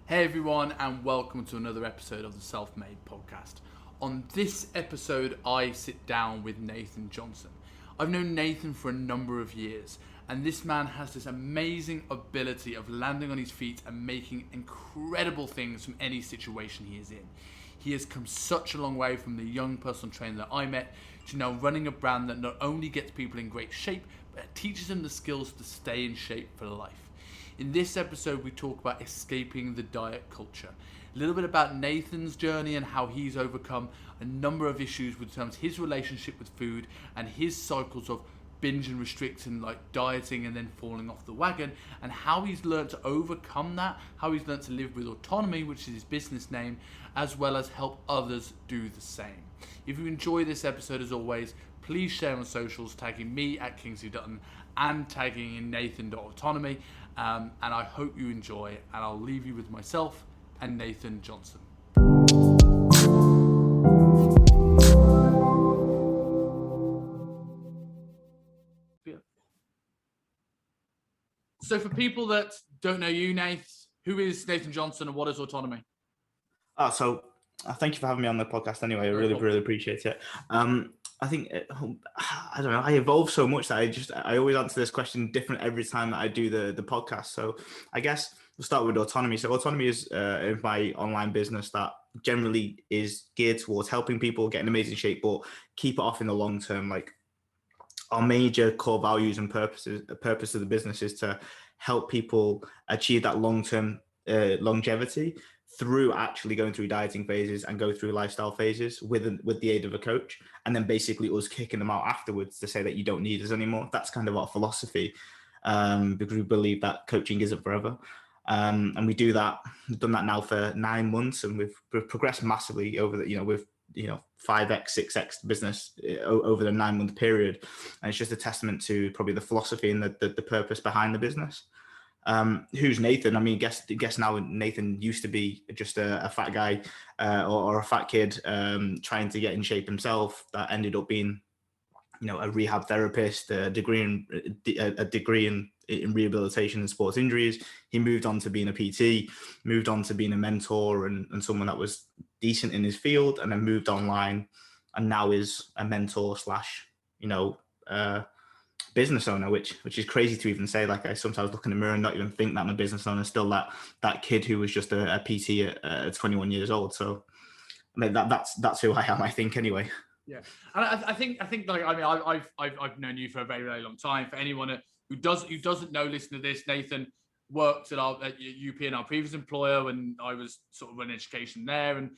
Hey everyone, and welcome to another episode of the Self-Made Podcast. On this episode, I sit down with Nathan Johnson. I've known Nathan for a number of years, and this man has this amazing ability of landing on his feet and making incredible things from any situation he is in. He has come such a long way from the young personal trainer that I met to now running a brand that not only gets people in great shape, but teaches them the skills to stay in shape for life. In this episode, we talk about escaping the diet culture, a little bit about Nathan's journey and how he's overcome a number of issues with terms of his relationship with food and his cycles of binge and restricting, like dieting and then falling off the wagon, and how he's learned to overcome that, how he's learned to live with autonomy, which is his business name, as well as help others do the same. If you enjoy this episode, as always, please share on socials, tagging me at Kingsley Dutton and tagging in Nathan.autonomy. And I hope you enjoy, and I'll leave you with myself and Nathan Johnson. So for people that don't know you, Nath, who is Nathan Johnson and what is Autonomy? Thank you for having me on the podcast anyway. I really appreciate it. I think, I don't know, I evolve so much that I always answer this question different every time that I do the podcast. So I guess we'll start with Autonomy. So Autonomy is my online business that generally is geared towards helping people get in amazing shape, but keep it off in the long term. Like, our major core values and purpose of the business is to help people achieve that long-term longevity through actually going through dieting phases and go through lifestyle phases with the aid of a coach, and then basically us kicking them out afterwards to say that you don't need us anymore. That's kind of our philosophy, because we believe that coaching isn't forever. And we do that. We've done that now for 9 months, and we've progressed massively over the, with 5x, 6x business over the 9-month period. And it's just a testament to probably the philosophy and the purpose behind the business. Who's Nathan? I mean, guess now Nathan used to be just a fat guy or a fat kid trying to get in shape himself, that ended up being, a rehab therapist, a degree in rehabilitation and sports injuries. He moved on to being a PT, moved on to being a mentor and someone that was decent in his field, and then moved online, and now is a mentor / business owner, which is crazy to even say. Like, I sometimes look in the mirror and not even think that I'm a business owner, still that kid who was just a PT at 21 years old. So I mean, that's who I am, I think, anyway. Yeah, and I think like, I mean, I've known you for a very, very long time. For anyone who doesn't know, listen to this. Nathan worked at UP and our previous employer when I was sort of running education there, and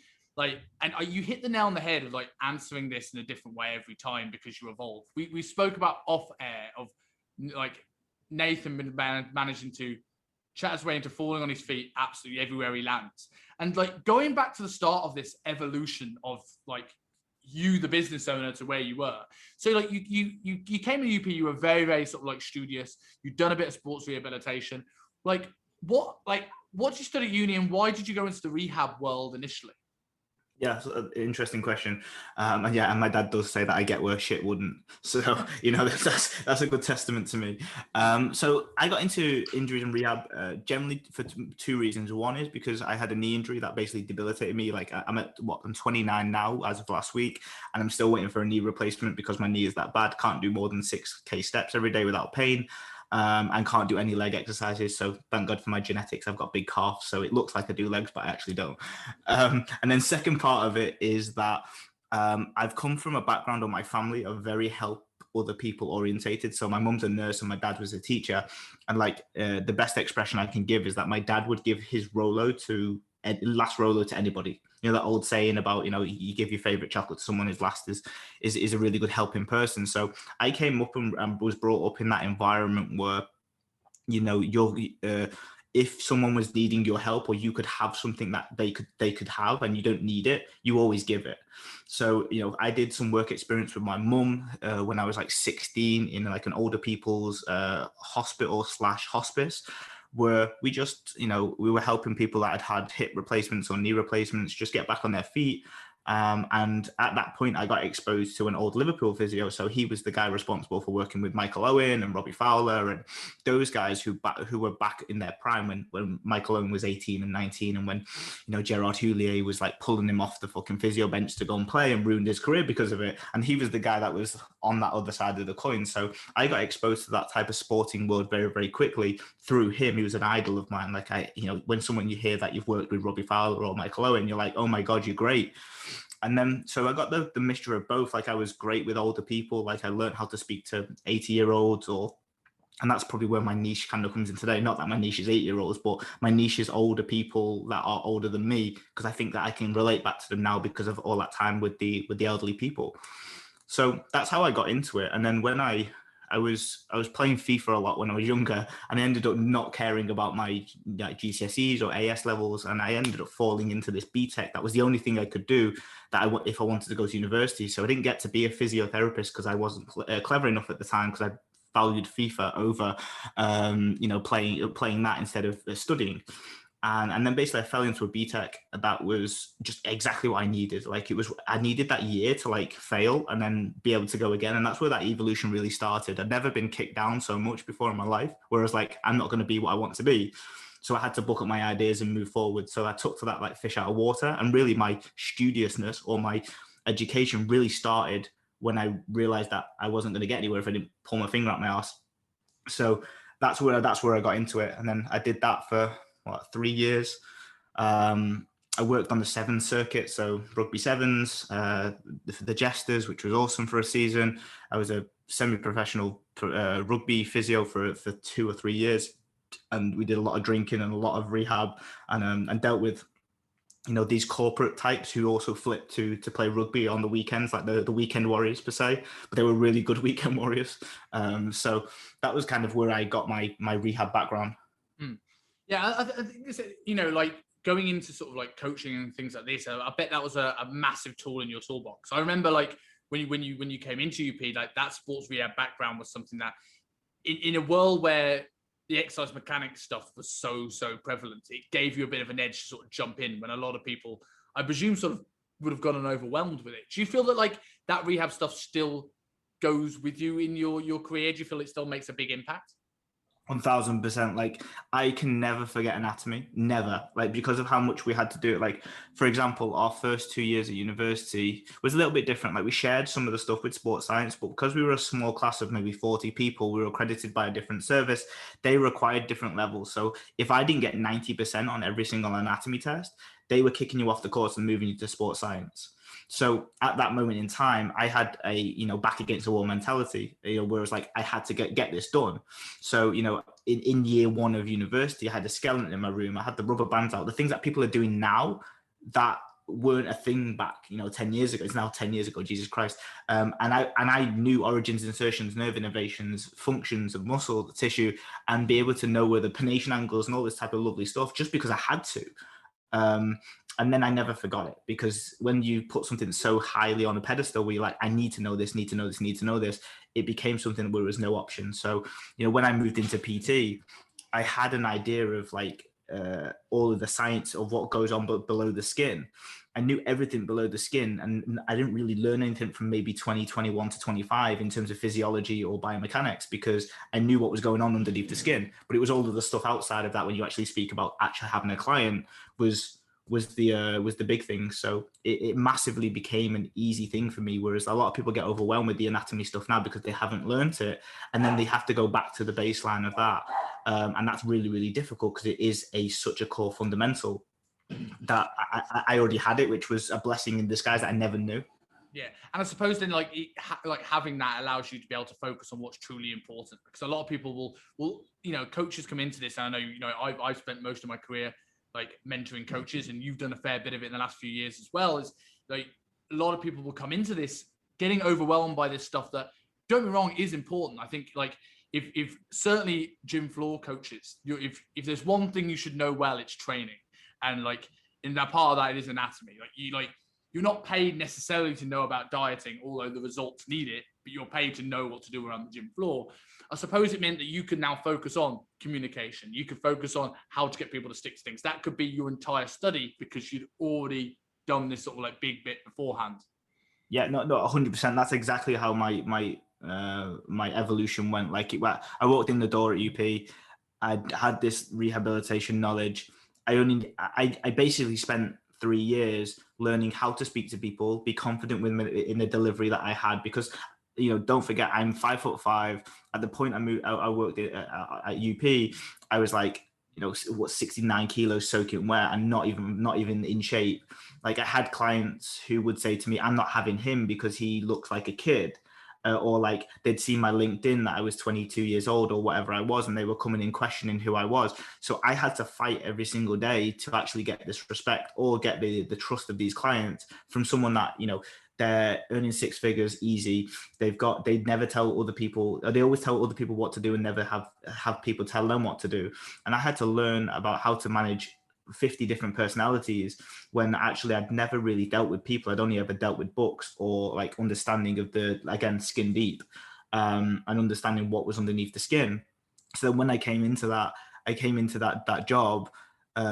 you hit the nail on the head of like answering this in a different way every time because you evolve. We spoke about off air of like Nathan managing to chat his way into falling on his feet absolutely everywhere he lands, and like going back to the start of this evolution of like you, the business owner, to where you were. So like you came to UP, you were very, very sort of like studious. You'd done a bit of sports rehabilitation. Like what did you study at uni, and why did you go into the rehab world initially? Yeah, so interesting question. And my dad does say that I get where shit wouldn't. So, that's a good testament to me. So I got into injuries and rehab generally for 2 reasons. One is because I had a knee injury that basically debilitated me. Like, I'm 29 now as of last week, and I'm still waiting for a knee replacement because my knee is that bad. Can't do more than 6K steps every day without pain. And can't do any leg exercises. So thank God for my genetics. I've got big calves, so it looks like I do legs, but I actually don't. And then second part of it is that I've come from a background of my family of very help other people orientated. So my mum's a nurse and my dad was a teacher. And the best expression I can give is that my dad would give his last Rolo to anybody. That old saying about, you give your favorite chocolate to someone, his last is a really good helping person. So I came up and was brought up in that environment where, if someone was needing your help, or you could have something that they could have and you don't need it, you always give it. So, I did some work experience with my mum when I was like 16 in like an older people's hospital/hospice, where we just, we were helping people that had hip replacements or knee replacements just get back on their feet. And at that point, I got exposed to an old Liverpool physio. So he was the guy responsible for working with Michael Owen and Robbie Fowler and those guys who were back in their prime when Michael Owen was 18 and 19, and when Gerard Houllier was like pulling him off the fucking physio bench to go and play and ruined his career because of it. And he was the guy that was on that other side of the coin. So I got exposed to that type of sporting world very, very quickly through him. He was an idol of mine. Like when someone you hear that you've worked with Robbie Fowler or Michael Owen, you're like, oh my God, you're great. And then, so I got the mixture of both. Like I was great with older people. Like I learned how to speak to 80-year-olds and that's probably where my niche kind of comes in today. Not that my niche is 8-year-olds, but my niche is older people that are older than me, because I think that I can relate back to them now because of all that time with the elderly people. So that's how I got into it. And then when I was playing FIFA a lot when I was younger, and I ended up not caring about my GCSEs or AS levels, and I ended up falling into this BTEC. That was the only thing I could do if I wanted to go to university. So I didn't get to be a physiotherapist because I wasn't clever enough at the time, because I valued FIFA over playing that instead of studying. And then basically I fell into a BTEC that was just exactly what I needed. Like I needed that year to like fail and then be able to go again. And that's where that evolution really started. I'd never been kicked down so much before in my life, whereas like, I'm not going to be what I want to be. So I had to buck up my ideas and move forward. So I took to that like fish out of water, and really my studiousness or my education really started when I realized that I wasn't going to get anywhere if I didn't pull my finger out my ass. So that's where I got into it. And then I did that for 3 years. I worked on the sevens circuit, so rugby sevens, the Jesters, which was awesome for a season. I was a semi-professional rugby physio for 2 or 3 years, and we did a lot of drinking and a lot of rehab, and dealt with these corporate types who also flipped to play rugby on the weekends, like the weekend warriors per se, but they were really good weekend warriors. So that was kind of where I got my rehab background. Yeah, I think this, like going into sort of like coaching and things like this, I bet that was a massive tool in your toolbox. I remember like when you came into UP, like that sports rehab background was something that in a world where the exercise mechanics stuff was so prevalent, it gave you a bit of an edge to sort of jump in when a lot of people, I presume, sort of would have gotten overwhelmed with it. Do you feel that like that rehab stuff still goes with you in your career? Do you feel it still makes a big impact? 1000%. Like I can never forget anatomy, never, like because of how much we had to do it. Like for example, our first 2 years at university was a little bit different. Like we shared some of the stuff with sports science, but because we were a small class of maybe 40 people, we were accredited by a different service. They required different levels. So if I didn't get 90% on every single anatomy test, they were kicking you off the course and moving you to sports science. So at that moment in time, I had a, back against the wall mentality, where it's like, I had to get this done. So, in year one of university, I had a skeleton in my room. I had the rubber bands out, the things that people are doing now that weren't a thing back, 10 years ago. It's now 10 years ago, Jesus Christ. And I knew origins, insertions, nerve innervations, functions of muscle, the tissue, and be able to know where the pronation angles and all this type of lovely stuff, just because I had to. And then I never forgot it, because when you put something so highly on a pedestal where you're like, I need to know this, need to know this, need to know this, it became something where there was no option. So, when I moved into PT, I had an idea of like all of the science of what goes on below the skin. I knew everything below the skin, and I didn't really learn anything from maybe 2021 to 25 in terms of physiology or biomechanics, because I knew what was going on underneath the skin. But it was all of the stuff outside of that, when you actually speak about actually having a client, was the big thing. So it massively became an easy thing for me, whereas a lot of people get overwhelmed with the anatomy stuff now because they haven't learned it, and then they have to go back to the baseline of that, and that's really, really difficult, because it is such a core fundamental that I already had it, which was a blessing in disguise that I never knew. Yeah, and I suppose then like having that allows you to be able to focus on what's truly important, because a lot of people will coaches come into this, and I know I've spent most of my career like mentoring coaches, and you've done a fair bit of it in the last few years as well. Is like a lot of people will come into this getting overwhelmed by this stuff that, don't get me wrong, is important. I think like if certainly gym floor coaches, if there's one thing you should know well, it's training, and like in that part of that, it is anatomy. You're not paid necessarily to know about dieting, although the results need it, but you're paid to know what to do around the gym floor. I suppose it meant that you could now focus on communication. You could focus on how to get people to stick to things. That could be your entire study, because you'd already done this sort of like big bit beforehand. Yeah, no, 100%. That's exactly how my evolution went. Like I walked in the door at UP. I had this rehabilitation knowledge. I basically spent 3 years learning how to speak to people, be confident in the delivery that I had, because don't forget, I'm 5'5". At the point I worked at UP, I was like, 69 kilos soaking wet and not even in shape. Like I had clients who would say to me, I'm not having him because he looks like a kid. Or like they'd seen my LinkedIn that I was 22 years old or whatever I was, and they were coming in questioning who I was. So I had to fight every single day to actually get this respect or get the trust of these clients from someone that, they're earning six figures easy. They'd never tell other people, they always tell other people what to do and never have people tell them what to do. And I had to learn about how to manage 50 different personalities when actually I'd never really dealt with people. I'd only ever dealt with books or like understanding of skin deep, and understanding what was underneath the skin. So when I came into that job,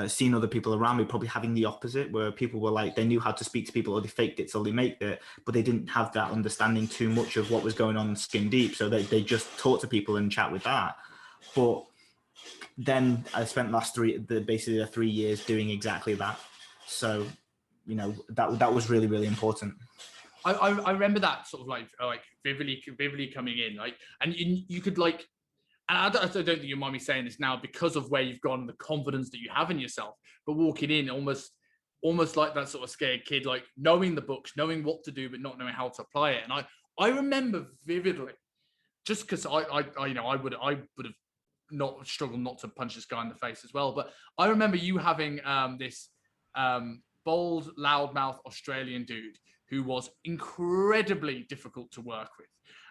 seeing other people around me probably having the opposite, where people were like, they knew how to speak to people or they faked it till they made it, but they didn't have that understanding too much of what was going on skin deep. So they just talk to people and chat with that. But then I spent basically the 3 years doing exactly that. So, that was really, really important. I remember that sort of like vividly coming in, like, and you could like, and I don't think you mind me saying this now because of where you've gone and the confidence that you have in yourself, but walking in almost like that sort of scared kid, like knowing the books, knowing what to do, but not knowing how to apply it. And I remember vividly, just because I would have not struggled not to punch this guy in the face as well. But I remember you having this bold, loudmouth Australian dude who was incredibly difficult to work with.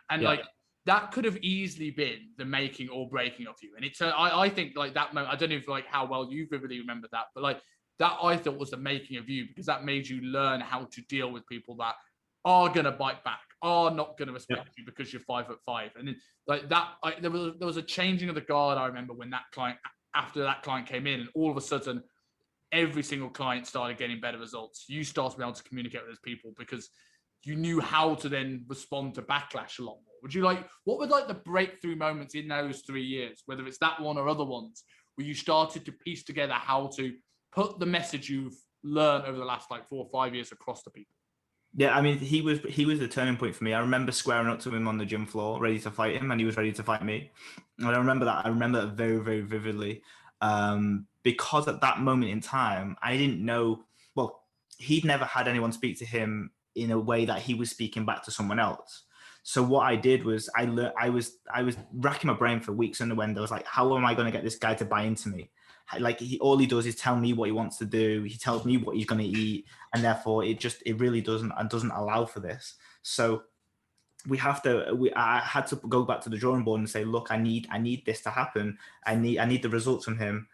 And like that could have easily been the making or breaking of you. And it's I think like that moment, I don't know if like how well you vividly remember that, but like that I thought was the making of you, because that made you learn how to deal with people that are gonna bite back, are not gonna respect you because you're 5'5". And then, like that, there was a changing of the guard. I remember when after that client came in, and all of a sudden, every single client started getting better results. You started being able to communicate with those people because you knew how to then respond to backlash a lot more. What were like the breakthrough moments in those 3 years, whether it's that one or other ones, where you started to piece together how to put the message you've learned over the last like 4 or 5 years across to people? Yeah, I mean, he was the turning point for me. I remember squaring up to him on the gym floor, ready to fight him, and he was ready to fight me. And I remember that. I remember it very, very vividly, because at that moment in time, I didn't know. Well, he'd never had anyone speak to him in a way that he was speaking back to someone else. So what I did was I was racking my brain for weeks on the end. I was like, how am I going to get this guy to buy into me? Like all he does is tell me what he wants to do. He tells me what he's going to eat, and therefore it really doesn't allow for this. So I had to go back to the drawing board and say, look, I need this to happen. I need the results from him.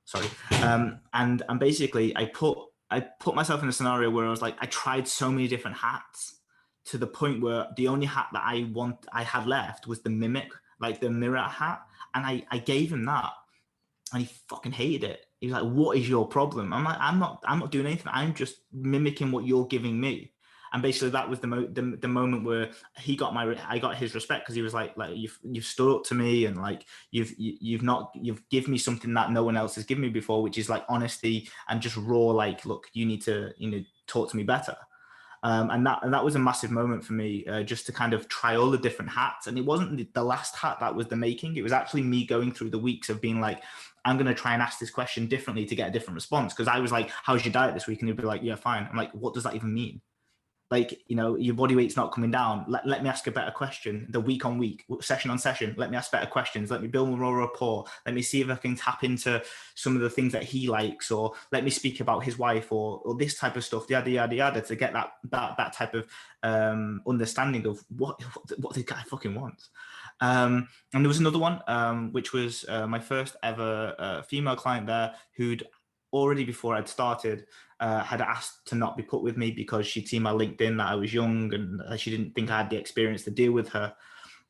Sorry. And basically I put myself in a scenario where I was like, I tried so many different hats to the point where the only hat that I had left was the mimic, like the mirror hat. And I gave him that, and he fucking hated it. He was like, what is your problem? I'm like, I'm not doing anything. I'm just mimicking what you're giving me. And basically that was the moment where I got his respect, because he was like you've stood up to me, and like you've given me something that no one else has given me before, which is like honesty and just raw, like, look, you need to talk to me better. And that was a massive moment for me, just to kind of try all the different hats. And it wasn't the last hat that was the making. It was actually me going through the weeks of being like, I'm going to try and ask this question differently to get a different response. Because I was like, how's your diet this week? And he'd be like, yeah, fine. I'm like, what does that even mean? Like, your body weight's not coming down. Let me ask a better question. The week on week, session on session, let me ask better questions. Let me build more rapport. Let me see if I can tap into some of the things that he likes, or let me speak about his wife, or this type of stuff, yada, yada, yada, to get that type of understanding of what the guy fucking wants. And there was another one, which was my first ever female client there, who'd already, before I'd started, had asked to not be put with me because she'd seen my LinkedIn that I was young, and she didn't think I had the experience to deal with her.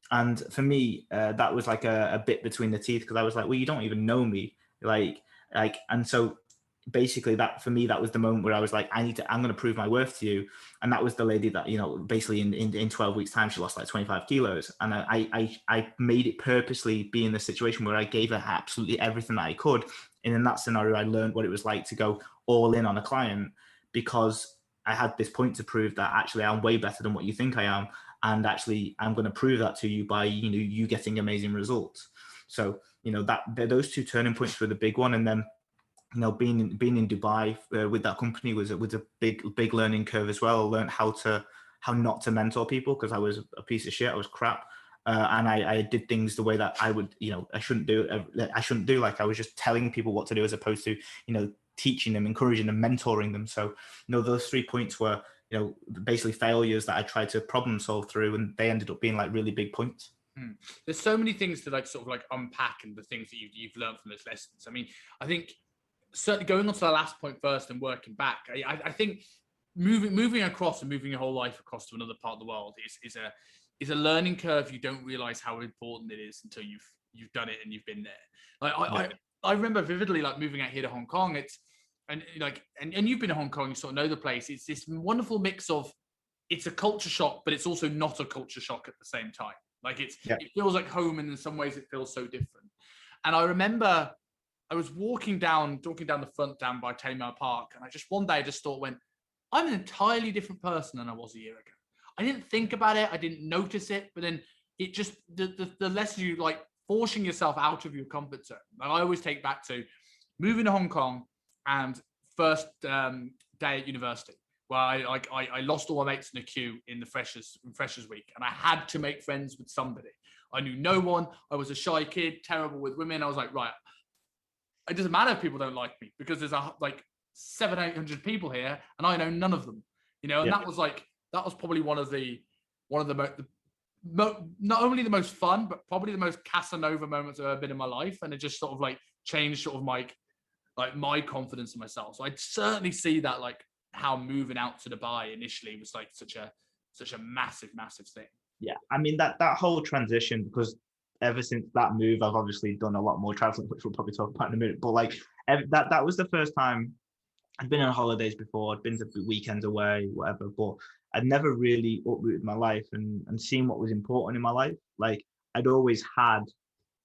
And for me, that was like a bit between the teeth, because I was like, well, you don't even know me. Like, Like, and so basically that for me, that was the moment where I was like, I'm going to prove my worth to you. And that was the lady that, basically in 12 weeks time, she lost like 25 kilos. And I made it purposely be in the situation where I gave her absolutely everything that I could. And in that scenario, I learned what it was like to go all in on a client, because I had this point to prove that actually I'm way better than what you think I am. And actually I'm going to prove that to you by, you getting amazing results. So, that those two turning points were the big one. And then, being in Dubai with that company was a big learning curve as well. I learned how not to mentor people, because I was a piece of shit. I was crap. And I did things the way that I would, I shouldn't do. Like, I was just telling people what to do, as opposed to, teaching them, encouraging them, mentoring them. So, those 3 points were, basically failures that I tried to problem solve through, and they ended up being like really big points. There's so many things to sort of unpack, and the things that you've learned from those lessons. I mean, I think certainly going on to the last point first and working back, I think moving across and moving your whole life across to another part of the world is a learning curve. You don't realize how important it is until you've done it and you've been there. I remember vividly moving out here to Hong Kong. And you've been to Hong Kong, you sort of know the place. It's this wonderful mix of, it's a culture shock, but it's also not a culture shock at the same time. It feels like home, and in some ways it feels so different. And I remember I was walking down the front down by Tamar Park, and one day I just thought, I'm an entirely different person than I was a year ago. I didn't think about it, I didn't notice it, but then it just, the less you forcing yourself out of your comfort zone. I always take back to moving to Hong Kong and first day at university, where I lost all my mates in the queue in the freshers week, and I had to make friends with somebody. I knew no one. I was a shy kid, terrible with women. I was like, right, it doesn't matter if people don't like me, because there's 700-800 people here, and I know none of them. And that was probably one of the not only the most fun, but probably the most Casanova moments I've ever been in my life, and it just sort of changed sort of my confidence in myself. So I certainly see that how moving out to Dubai initially was such a massive thing. Yeah, I mean that whole transition, because ever since that move, I've obviously done a lot more traveling, which we'll probably talk about in a minute. But that was the first time I'd been on holidays before. I'd been to weekends away, whatever, but I'd never really uprooted my life and seen what was important in my life. I'd always had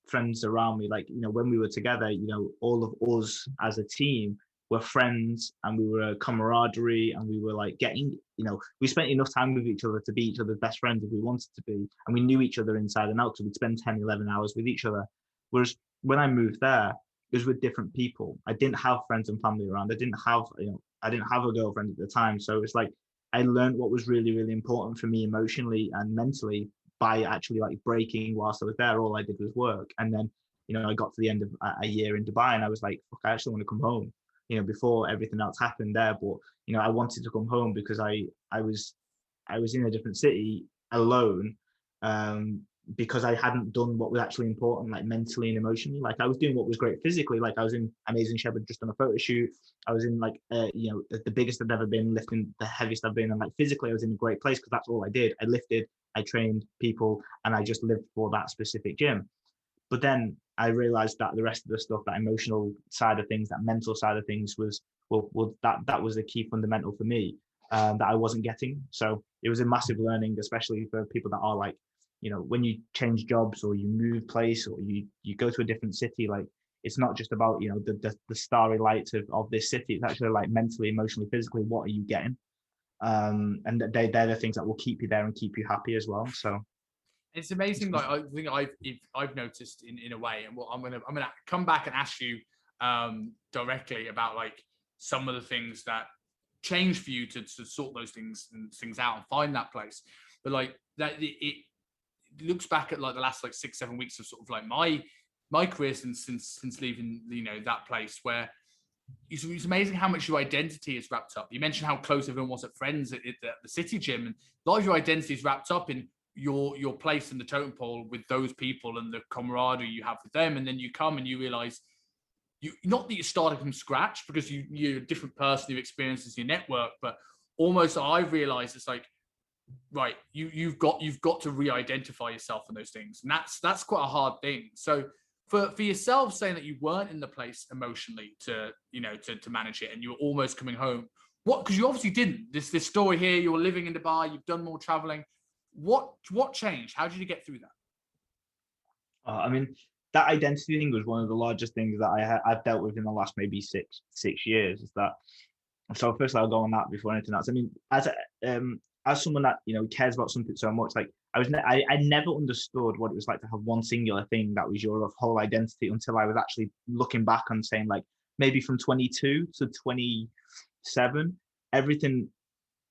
friends around me. When we were together, all of us as a team were friends, and we were camaraderie, and we were getting, we spent enough time with each other to be each other's best friends if we wanted to be, and we knew each other inside and out, so we'd spend 10-11 hours with each other. Whereas when I moved there, it was with different people. I didn't have friends and family around. I didn't have a girlfriend at the time. So it's I learned what was really, really important for me emotionally and mentally by actually breaking whilst I was there. All I did was work. And then, I got to the end of a year in Dubai, and I was like, fuck, I actually want to come home, before everything else happened there. But, I wanted to come home because I was in a different city alone, because I hadn't done what was actually important, mentally and emotionally. I was doing what was great physically. I was in Amazing Shepherd just on a photo shoot. I was in the biggest I've ever been, lifting the heaviest I've been. And physically I was in a great place, because that's all I did. I lifted, I trained people, and I just lived for that specific gym. But then I realized that the rest of the stuff, that emotional side of things, that mental side of things was that was the key fundamental for me, that I wasn't getting. So it was a massive learning, especially for people that are when you change jobs or you move place or you go to a different city, it's not just about, the starry lights of this city. It's actually mentally, emotionally, physically, what are you getting? And they're the things that will keep you there and keep you happy as well. So it's amazing. I think I've noticed in a way, and I'm gonna come back and ask you directly about some of the things that changed for you to sort those things out and find that place. But that it looks back at the last 6-7 weeks of sort of my career since leaving that place, where it's amazing how much your identity is wrapped up. You mentioned how close everyone was at friends at the city gym, and a lot of your identity is wrapped up in your place in the totem pole with those people and the camaraderie you have with them. And then you come and you realize not that you're starting from scratch, because you're a different person, your experiences, your network, but almost I've realized it's right, you've got to re-identify yourself in those things, and that's quite a hard thing. So for yourself, saying that you weren't in the place emotionally to manage it, and you were almost coming home. Because you obviously didn't. This story here, you're living in Dubai, you've done more traveling. What changed? How did you get through that? I mean, that identity thing was one of the largest things that I've dealt with in the last maybe six years. Is that so? Firstly, I'll go on that before anything else. I mean, as someone that cares about something so much, like I never understood what it was like to have one singular thing that was your whole identity until I was actually looking back and saying, like, maybe from 22 to 27, everything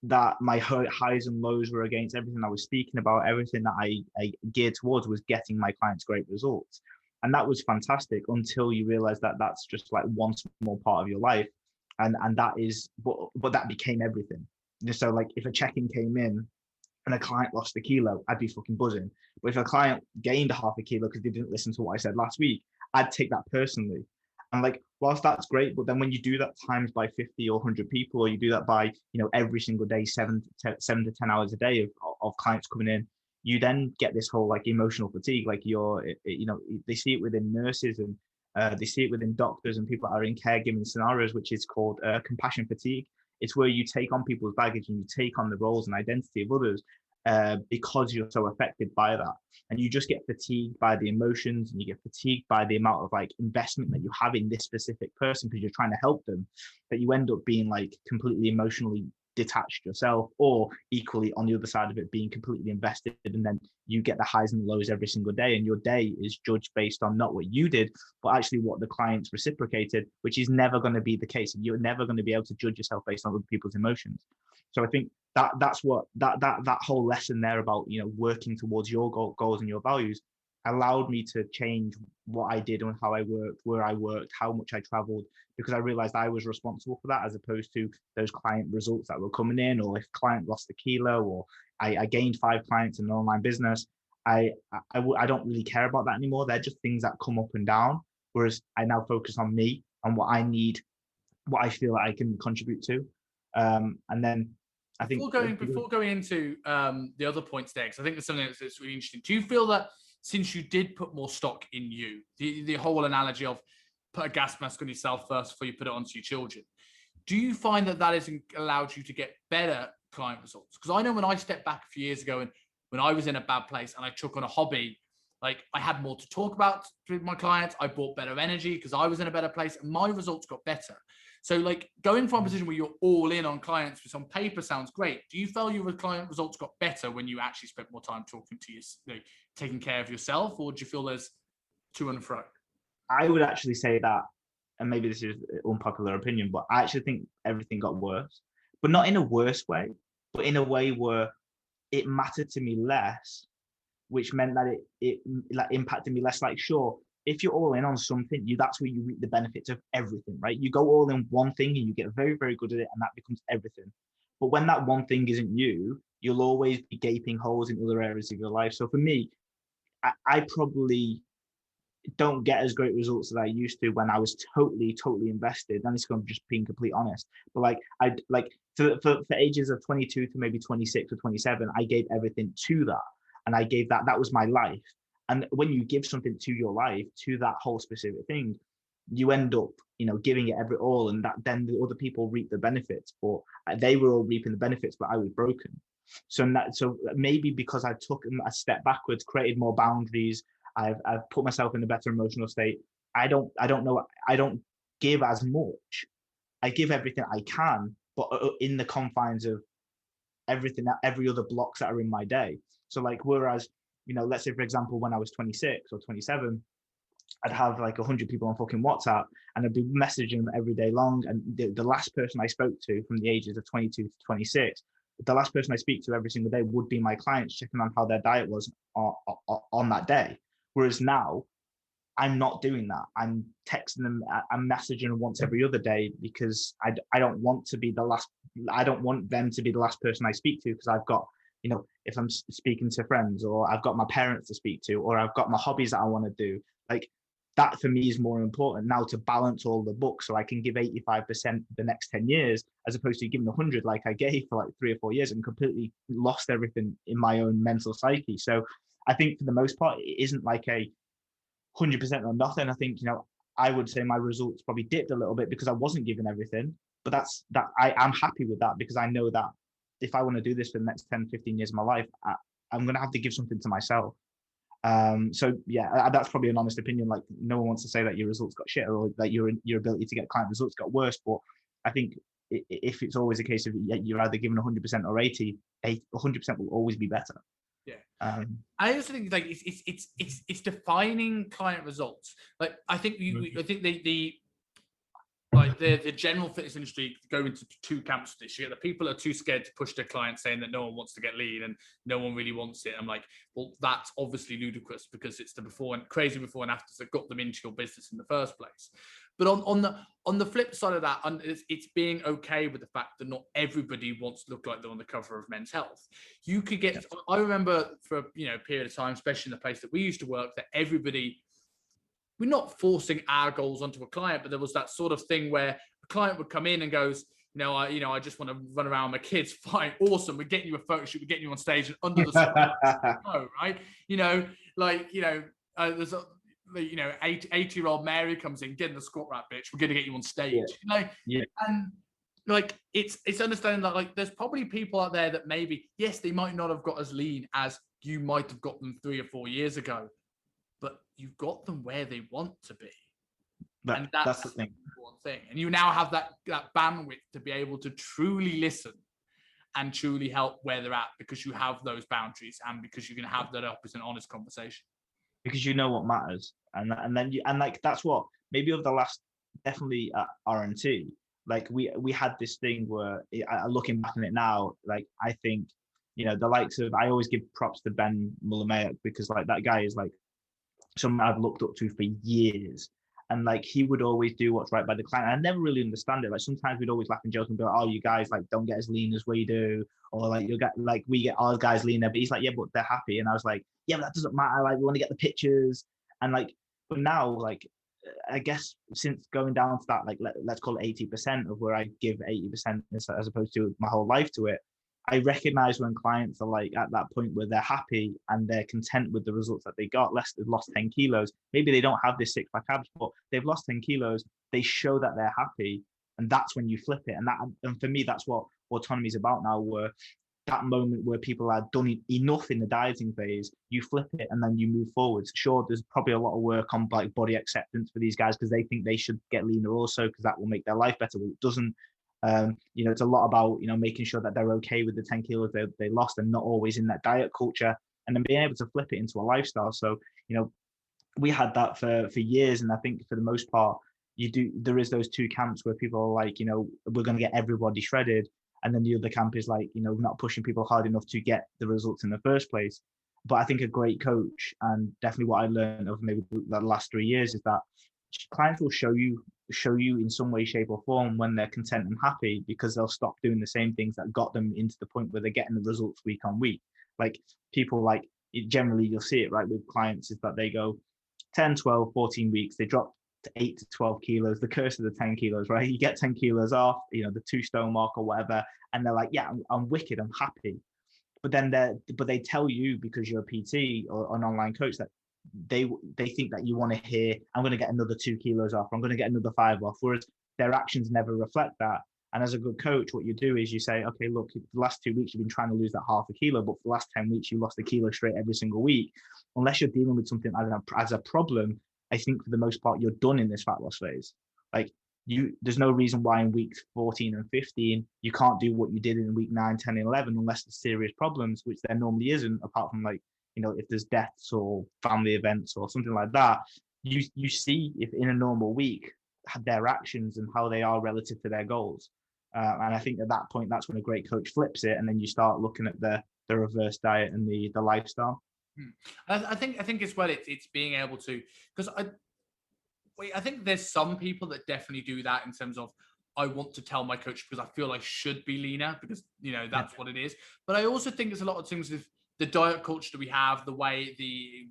that my highs and lows were against, everything I was speaking about, everything that I geared towards was getting my clients great results. And that was fantastic until you realize that that's just like one small part of your life. And that is, but that became everything. So like if a check-in came in and a client lost a kilo, I'd be fucking buzzing. But if a client gained half a kilo because they didn't listen to what I said last week, I'd take that personally. And like, whilst that's great, but then when you do that times by 50 or 100 people, or you do that by, every single day, 7 to 10 hours a day of clients coming in, you then get this whole like emotional fatigue. Like they see it within nurses and they see it within doctors and people that are in caregiving scenarios, which is called compassion fatigue. It's where you take on people's baggage and you take on the roles and identity of others because you're so affected by that. And you just get fatigued by the emotions and you get fatigued by the amount of like investment that you have in this specific person because you're trying to help them, that you end up being like completely emotionally detached yourself, or equally on the other side of it being completely invested, and then you get the highs and lows every single day, and your day is judged based on not what you did but actually what the clients reciprocated, which is never going to be the case. You're never going to be able to judge yourself based on other people's emotions. So I think that's what that whole lesson there about working towards your goals and your values allowed me to change what I did and how I worked, where I worked, how much I traveled, because I realized I was responsible for that, as opposed to those client results that were coming in, or if client lost a kilo, or I gained 5 clients in an online business. I don't really care about that anymore. They're just things that come up and down. Whereas I now focus on me and what I need, what I feel that I can contribute to. And then I think before going into the other points there, because I think there's something that's really interesting. Do you feel that since you did put more stock in you, the whole analogy of put a gas mask on yourself first before you put it onto your children, do you find that has allowed you to get better client results? Because I know when I stepped back a few years ago and when I was in a bad place and I took on a hobby, like I had more to talk about with my clients, I brought better energy because I was in a better place and my results got better. So like going from a position where you're all in on clients, which on paper sounds great, do you feel your client results got better when you actually spent more time talking to you, taking care of yourself, or do you feel there's to and fro? I would actually say that, and maybe this is an unpopular opinion, but I actually think everything got worse, but not in a worse way, but in a way where it mattered to me less, which meant that it like impacted me less. Like, sure, if you're all in on something, that's where you reap the benefits of everything, right? You go all in one thing and you get very, very good at it, and that becomes everything. But when that one thing isn't you, you'll always be gaping holes in other areas of your life. So for me, I probably don't get as great results as I used to when I was totally invested. And it's going to just being completely honest. But like I like for ages of 22 to maybe 26 or 27, I gave everything to that. And I gave that was my life. And when you give something to your life, to that whole specific thing, you end up, giving it all, and that then the other people reap the benefits. But they were all reaping the benefits, but I was broken. So maybe because I took a step backwards, created more boundaries, I've put myself in a better emotional state. I don't know. I don't give as much. I give everything I can, but in the confines of everything, every other blocks that are in my day. So like, whereas, let's say for example, when I was 26 or 27, I'd have like 100 people on fucking WhatsApp and I'd be messaging them every day long. And the last person I spoke to from the ages of 22 to 26, the last person I speak to every single day would be my clients, checking on how their diet was on that day. Whereas now, I'm not doing that. I'm texting them, I'm messaging them once every other day because I don't want to be the last. I don't want them to be the last person I speak to, because I've got, if I'm speaking to friends, or I've got my parents to speak to, or I've got my hobbies that I want to do. Like that for me is more important now, to balance all the books so I can give 85% the next 10 years, as opposed to giving 100 like I gave for like 3 or 4 years and completely lost everything in my own mental psyche. So I think for the most part, it isn't like 100% or nothing. I think, I would say my results probably dipped a little bit because I wasn't given everything, but that's that I'm happy with that because I know that if I want to do this for the next 10, 15 years of my life, I'm going to have to give something to myself. So yeah, that's probably an honest opinion. Like, no one wants to say that your results got shit or that your ability to get client results got worse. But I think if it's always a case of you're either given 100% or 100% will always be better. Yeah. I also think like it's defining client results. Like I think I think the general fitness industry go into two camps this year. The people are too scared to push their clients, saying that no one wants to get lean and no one really wants it. I'm like, well, that's obviously ludicrous because it's the before and crazy before and afters that got them into your business in the first place. But on the flip side of that, it's being okay with the fact that not everybody wants to look like they're on the cover of Men's Health. You could get. I remember for a period of time, especially in the place that we used to work, that everybody. We're not forcing our goals onto a client, but there was that sort of thing where a client would come in and goes, I just want to run around with my kids. Fine, awesome. We're getting you a photo shoot. We're getting you on stage and under the sun. Right? There's a 80-year-old Mary comes in, getting the squat rack, bitch. We're going to get you on stage. And like it's understanding that like there's probably people out there that maybe yes they might not have got as lean as you might have got them 3 or 4 years ago. But you've got them where they want to be. And that's the thing. Important thing. And you now have that bandwidth to be able to truly listen and truly help where they're at because you have those boundaries and because you can have that opposite honest conversation. Because you know what matters. And then that's what maybe over the last definitely at R&T, like we had this thing where looking back on it now, like I think, the likes of, I always give props to Ben Mullimayak because like that guy is like someone I've looked up to for years. And like he would always do what's right by the client. I never really understand it. Like sometimes we'd always laugh and joke and be like, oh, you guys like don't get as lean as we do, or like you'll get like we get our guys leaner, but he's like, yeah, but they're happy. And I was like, yeah, but that doesn't matter. Like we want to get the pictures. And like, but now like I guess since going down to that, like let's call it 80% of where I give 80% as opposed to my whole life to it. I recognize when clients are like at that point where they're happy and they're content with the results that they got. They've lost 10 kilos. Maybe they don't have this 6-pack abs, but they've lost 10 kilos. They show that they're happy. And that's when you flip it. And for me, that's what Autonomy is about now, where that moment where people are done enough in the dieting phase, you flip it and then you move forwards. Sure, there's probably a lot of work on like body acceptance for these guys because they think they should get leaner also because that will make their life better. But it doesn't. It's a lot about, making sure that they're okay with the 10 kilos they lost and not always in that diet culture and then being able to flip it into a lifestyle. So, we had that for years. And I think for the most part, there is those two camps where people are like, we're going to get everybody shredded. And then the other camp is like, not pushing people hard enough to get the results in the first place. But I think a great coach, and definitely what I learned over maybe the last 3 years, is that clients will show you in some way, shape or form when they're content and happy, because they'll stop doing the same things that got them into the point where they're getting the results week on week. Like people like generally you'll see it right with clients is that they go 10, 12, 14 weeks, they drop to 8 to 12 kilos, the curse of the 10 kilos, right? You get 10 kilos off, the 2 stone mark or whatever. And they're like, yeah, I'm wicked, I'm happy. But then they tell you because you're a PT or an online coach that they think that you want to hear, I'm going to get another 2 kilos off, I'm going to get another 5 off, whereas their actions never reflect that. And as a good coach, what you do is you say, okay, look, the last 2 weeks you've been trying to lose that half a kilo, but for the last 10 weeks you lost a kilo straight every single week. Unless you're dealing with something as a problem, I think for the most part you're done in this fat loss phase. Like there's no reason why in weeks 14 and 15 you can't do what you did in week 9, 10, and 11 unless there's serious problems, which there normally isn't, apart from like, if there's deaths or family events or something like that. You see if in a normal week their actions and how they are relative to their goals. And I think at that point, that's when a great coach flips it, and then you start looking at the reverse diet and the lifestyle. I think as well, it's being able to, because I think there's some people that definitely do that in terms of, I want to tell my coach because I feel I should be leaner because that's what it is. But I also think there's a lot of things with the diet culture that we have, the way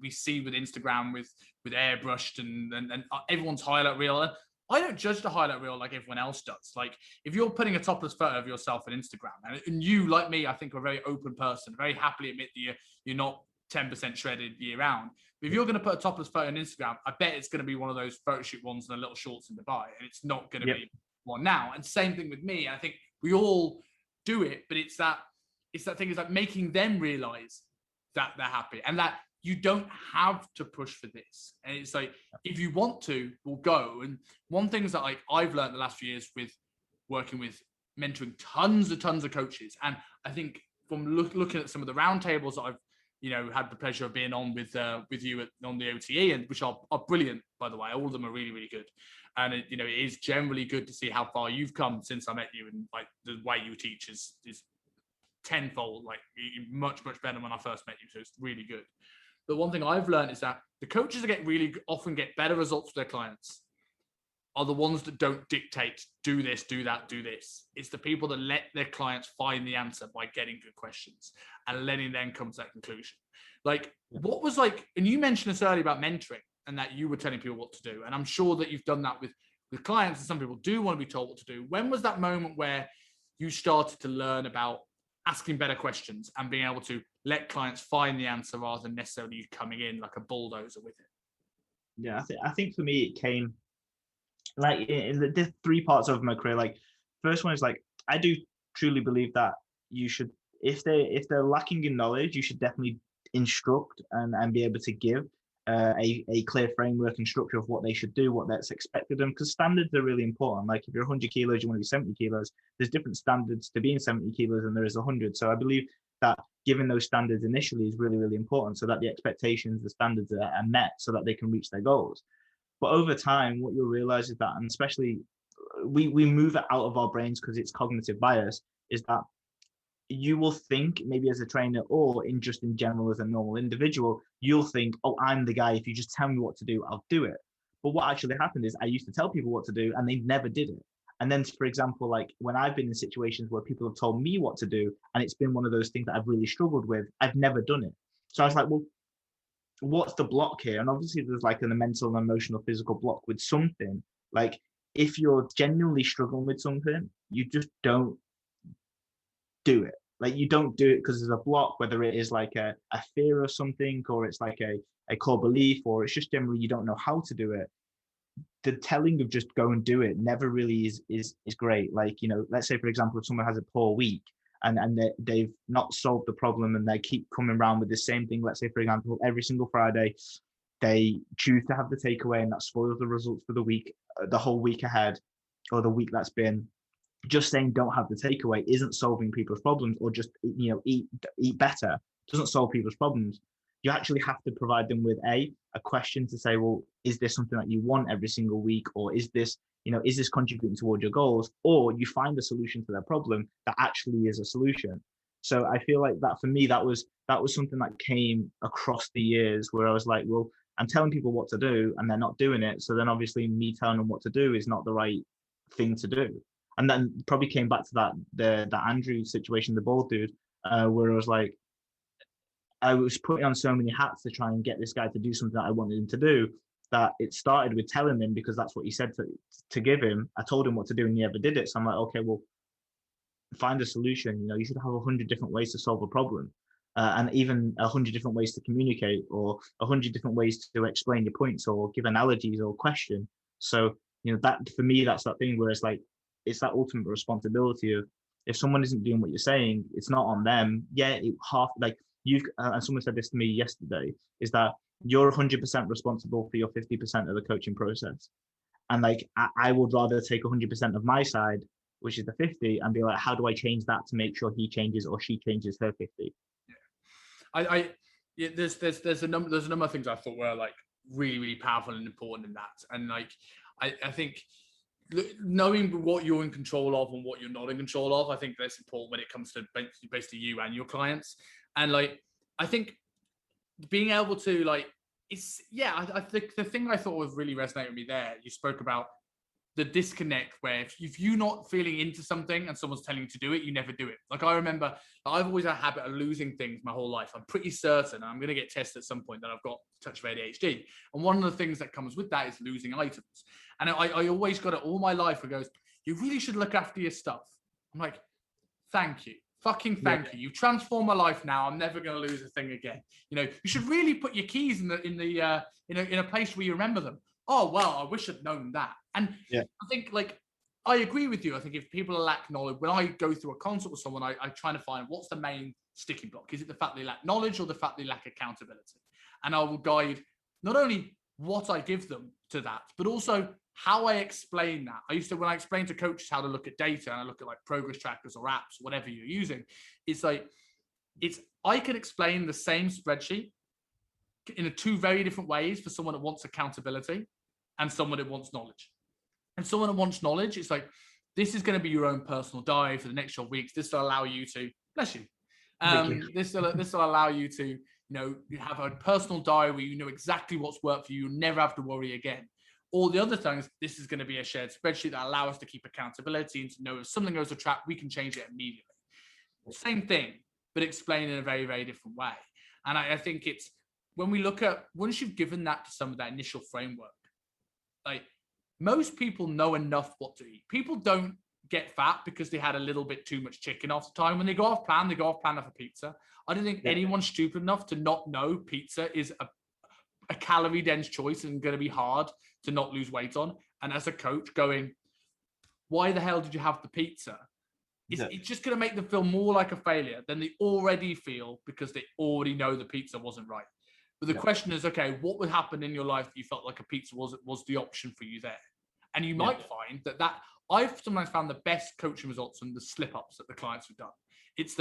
we see with Instagram with airbrushed and everyone's highlight reel. I don't judge the highlight reel like everyone else does. Like if you're putting a topless photo of yourself on Instagram, and you, like me, I think are a very open person, very happily admit that you're not 10% shredded year round. If you're going to put a topless photo on Instagram, I bet it's going to be one of those photo shoot ones and a little shorts in Dubai, and it's not going to be one now. And same thing with me. I think we all do it, but it's that thing is like making them realize that they're happy and that you don't have to push for this. And it's like, if you want to, we'll go. And one thing is that like I've learned the last few years with working with mentoring tons of coaches. And I think from looking at some of the roundtables that I've, had the pleasure of being on with you on the OTE, and which are brilliant, by the way. All of them are really, really good. And it is generally good to see how far you've come since I met you, and like the way you teach is tenfold, like much better than when I first met you. So it's really good. But one thing I've learned is that the coaches that often get better results for their clients are the ones that don't dictate, do this, do that, do this. It's the people that let their clients find the answer by getting good questions and letting them come to that conclusion. Like, what was like, and you mentioned this earlier about mentoring and that you were telling people what to do. And I'm sure that you've done that with clients, and some people do want to be told what to do. When was that moment where you started to learn about asking better questions and being able to let clients find the answer rather than necessarily you coming in like a bulldozer with it? Yeah, I think for me, it came like in the 3 parts of my career. Like, first one is like, I do truly believe that you should, if they're lacking in knowledge, you should definitely instruct and be able to give a clear framework and structure of what they should do, what that's expected of them, because standards are really important. Like, if you're 100 kilos, you want to be 70 kilos, there's different standards to being 70 kilos than there is 100. So I believe that giving those standards initially is really, really important, so that the expectations, the standards are met, so that they can reach their goals. But over time, what you'll realize is that, and especially we move it out of our brains because it's cognitive bias, is that you will think, maybe as a trainer or in general as a normal individual, you'll think, oh, I'm the guy. If you just tell me what to do, I'll do it. But what actually happened is I used to tell people what to do and they never did it. And then, for example, like when I've been in situations where people have told me what to do, and it's been one of those things that I've really struggled with, I've never done it. So I was like, well, what's the block here? And obviously there's like a mental, emotional, physical block with something. Like, if you're genuinely struggling with something, you just don't do it. Like, you don't do it because there's a block, whether it is like a fear of something, or it's like a core belief, or it's just generally you don't know how to do it. The telling of just go and do it never really is great. Like, let's say, for example, if someone has a poor week and they've not solved the problem and they keep coming around with the same thing. Let's say, for example, every single Friday, they choose to have the takeaway, and that spoils the results for the week, the whole week ahead, or the week that's been. Just saying don't have the takeaway isn't solving people's problems, or just eat better doesn't solve people's problems. You actually have to provide them with a question to say, well, is this something that you want every single week, or is this contributing toward your goals? Or you find a solution to their problem that actually is a solution. So I feel like that for me, that was something that came across the years, where I was like, well, I'm telling people what to do and they're not doing it. So then obviously me telling them what to do is not the right thing to do. And then probably came back to the Andrew situation, the bald dude, where I was like, I was putting on so many hats to try and get this guy to do something that I wanted him to do, that it started with telling him, because that's what he said to give him. I told him what to do and he never did it. So I'm like, okay, well, find a solution. You should have 100 different ways to solve a problem, and even 100 different ways to communicate, or 100 different ways to explain your points, or give analogies or question. So, that for me, that's that thing where it's like, it's that ultimate responsibility of, if someone isn't doing what you're saying, it's not on them. Yeah, and someone said this to me yesterday, is that you're 100% responsible for your 50% of the coaching process. And like, I would rather take 100% of my side, which is the 50, and be like, how do I change that to make sure he changes or she changes her 50? Yeah. There's a number of things I thought were like really, really powerful and important in that. And like, I think knowing what you're in control of and what you're not in control of, I think that's important when it comes to basically you and your clients. And like, I think being able to like, I think the thing I thought was really resonating with me there, you spoke about the disconnect where if you're not feeling into something and someone's telling you to do it, you never do it. Like, I remember I've always had a habit of losing things my whole life. I'm pretty certain I'm going to get tested at some point that I've got a touch of ADHD. And one of the things that comes with that is losing items. And I always got it all my life. It goes, you really should look after your stuff. I'm like, thank you. Fucking thank you. You've transformed my life now. I'm never going to lose a thing again. You know, you should really put your keys in a place where you remember them. Oh, well, I wish I'd known that. And I think, like, I agree with you. I think if people lack knowledge, when I go through a consult with someone, I try to find what's the main sticking block. Is it the fact they lack knowledge or the fact they lack accountability? And I will guide not only what I give them to that, but also how I explain that. When I explain to coaches how to look at data and I look at like progress trackers or apps, whatever you're using, I can explain the same spreadsheet in two very different ways for someone that wants accountability and someone that wants knowledge. And someone that wants knowledge, it's like, this is going to be your own personal diary for the next 12 weeks. This will allow you to, bless you. This will allow you to, you know, you have a personal diary where you know exactly what's worked for you. You'll never have to worry again. All the other things, this is going to be a shared spreadsheet that allows us to keep accountability and to know if something goes to trap, we can change it immediately. Same thing, but explained in a very, very different way. And I think it's, when we look at, once you've given that to some of that initial framework, like, most people know enough what to eat. People don't get fat because they had a little bit too much chicken off the time. When they go off plan off a pizza. I don't think anyone's stupid enough to not know pizza is a calorie dense choice and going to be hard to not lose weight on. And as a coach going, why the hell did you have the pizza? It's just going to make them feel more like a failure than they already feel because they already know the pizza wasn't right. But the question is, okay, what would happen in your life that you felt like a pizza was the option for you there? And you might find that I've sometimes found the best coaching results from the slip-ups that the clients have done. It's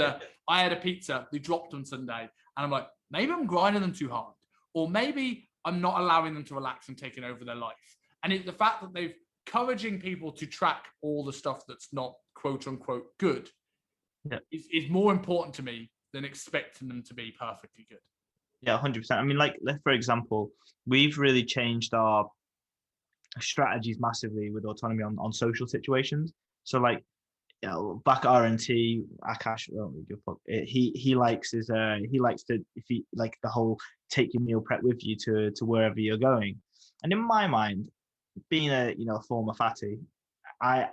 I had a pizza, they dropped on Sunday, and I'm like, maybe I'm grinding them too hard, or maybe I'm not allowing them to relax and taking over their life. And the fact that they've encouraging people to track all the stuff that's not quote unquote good is more important to me than expecting them to be perfectly good. Yeah, 100%. I mean, like, for example, we've really changed our strategies massively with autonomy on social situations. So, like, you know, back at RNT, Akash, he likes to, if he like the whole take your meal prep with you to wherever you're going. And in my mind, being a former fatty, I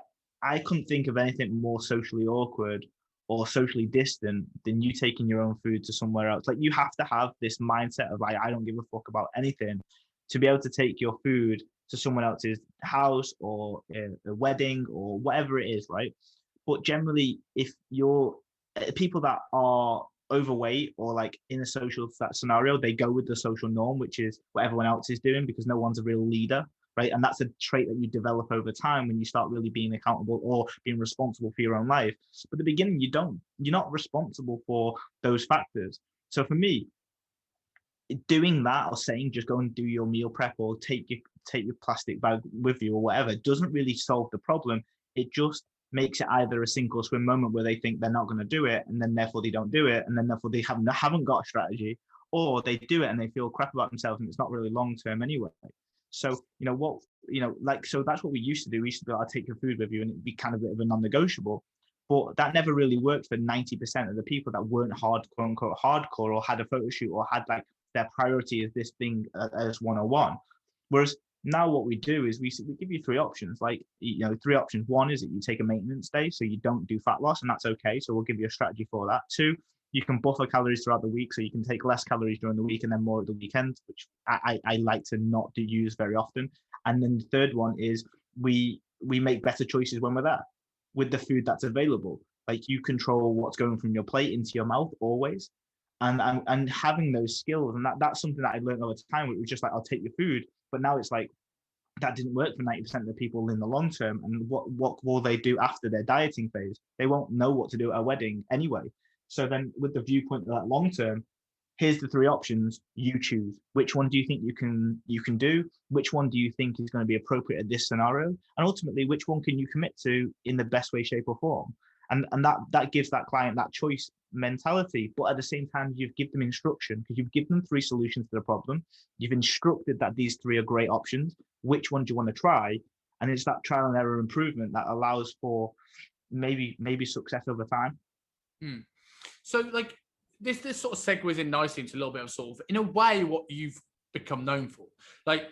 couldn't think of anything more socially awkward or socially distant than you taking your own food to somewhere else. Like, you have to have this mindset of like, I don't give a fuck about anything, to be able to take your food to someone else's house or a wedding or whatever it is, right? But generally, if you're people that are overweight or like in a social scenario, they go with the social norm, which is what everyone else is doing, because no one's a real leader. Right. And that's a trait that you develop over time when you start really being accountable or being responsible for your own life. But at the beginning, you're not responsible for those factors. So for me, doing that or saying just go and do your meal prep or take your plastic bag with you or whatever doesn't really solve the problem. It just makes it either a sink or swim moment where they think they're not going to do it, and then therefore they don't do it, and then therefore they haven't got a strategy, or they do it and they feel crap about themselves and it's not really long term anyway. So, so that's what we used to do. We used to be, I'll take your food with you, and it'd be kind of a bit of a non-negotiable. But that never really worked for 90% of the people that weren't quote unquote hardcore or had a photo shoot or had like their priority is this thing as 101. Whereas now what we do is we give you three options. Like, three options. One is that you take a maintenance day, so you don't do fat loss, and that's okay. So we'll give you a strategy for that. Two, you can buffer calories throughout the week, so you can take less calories during the week and then more at the weekend, which I like to not use very often. And then the third one is we make better choices when we're there with the food that's available. Like, you control what's going from your plate into your mouth always. And having those skills, and that's something that I learned over time. It was just like, I'll take your food, but now it's like that didn't work for 90% of the people in the long term. And what will they do after their dieting phase? They won't know what to do at a wedding anyway. So then with the viewpoint of that long term, here's the three options. You choose. Which one do you think you can do? Which one do you think is going to be appropriate at this scenario? And ultimately, which one can you commit to in the best way, shape, or form? And that gives that client that choice mentality. But at the same time, you've given them instruction, because you've given them three solutions to the problem. You've instructed that these three are great options. Which one do you want to try? And it's that trial and error improvement that allows for maybe success over time. So, like, this sort of segues in nicely into a little bit of sort of, in a way, what you've become known for. Like,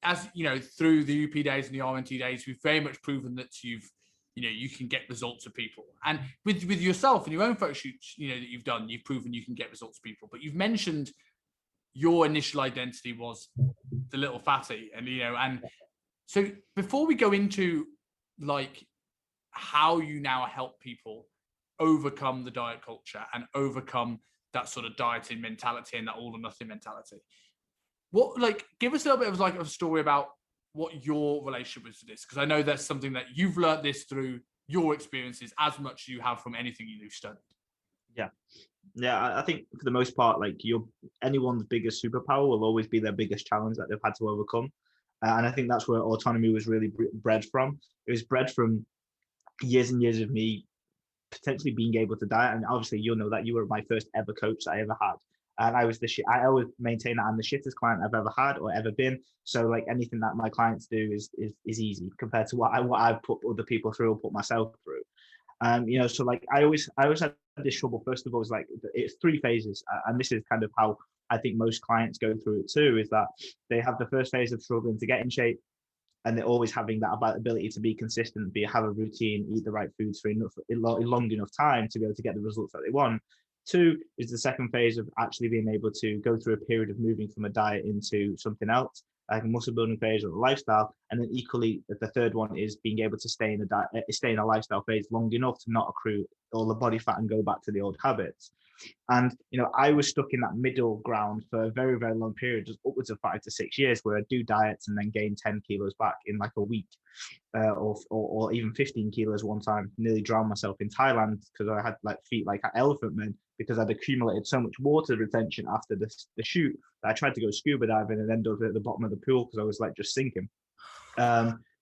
as you know, through the UP days and the RNT days, we've very much proven that you've you can get results of people. And with yourself and your own photo shoots, that you've done, you've proven you can get results of people. But you've mentioned your initial identity was the little fatty, and so before we go into like how you now help people overcome the diet culture and overcome that sort of dieting mentality and that all or nothing mentality, give us a little bit of a story about what your relationship is to this, because I know that's something that you've learned this through your experiences as much as you have from anything you've studied. Yeah, I think for the most part, anyone's biggest superpower will always be their biggest challenge that they've had to overcome. And I think that's where autonomy was really bred from. It was bred from years and years of me potentially being able to diet. And obviously, you'll know that you were my first ever coach that I ever had. And I always maintain that I'm the shittest client I've ever had or ever been. So anything that my clients do is easy compared to what I've put other people through or put myself through. So I always had this trouble. First of all, it's 3 phases, and this is kind of how I think most clients go through it too. Is that they have the first phase of struggling to get in shape, and they're always having that ability to be consistent, have a routine, eat the right foods for long enough time to be able to get the results that they want. 2 is the second phase of actually being able to go through a period of moving from a diet into something else, like a muscle building phase or a lifestyle. And then equally, the third one is being able to stay in a lifestyle phase long enough to not accrue all the body fat and go back to the old habits. And, I was stuck in that middle ground for a very, very long period, just upwards of 5 to 6 years, where I do diets and then gain 10 kilos back in a week, or even 15 kilos one time. Nearly drowned myself in Thailand because I had feet like elephant men, because I'd accumulated so much water retention after the shoot that I tried to go scuba diving and ended up at the bottom of the pool because I was just sinking.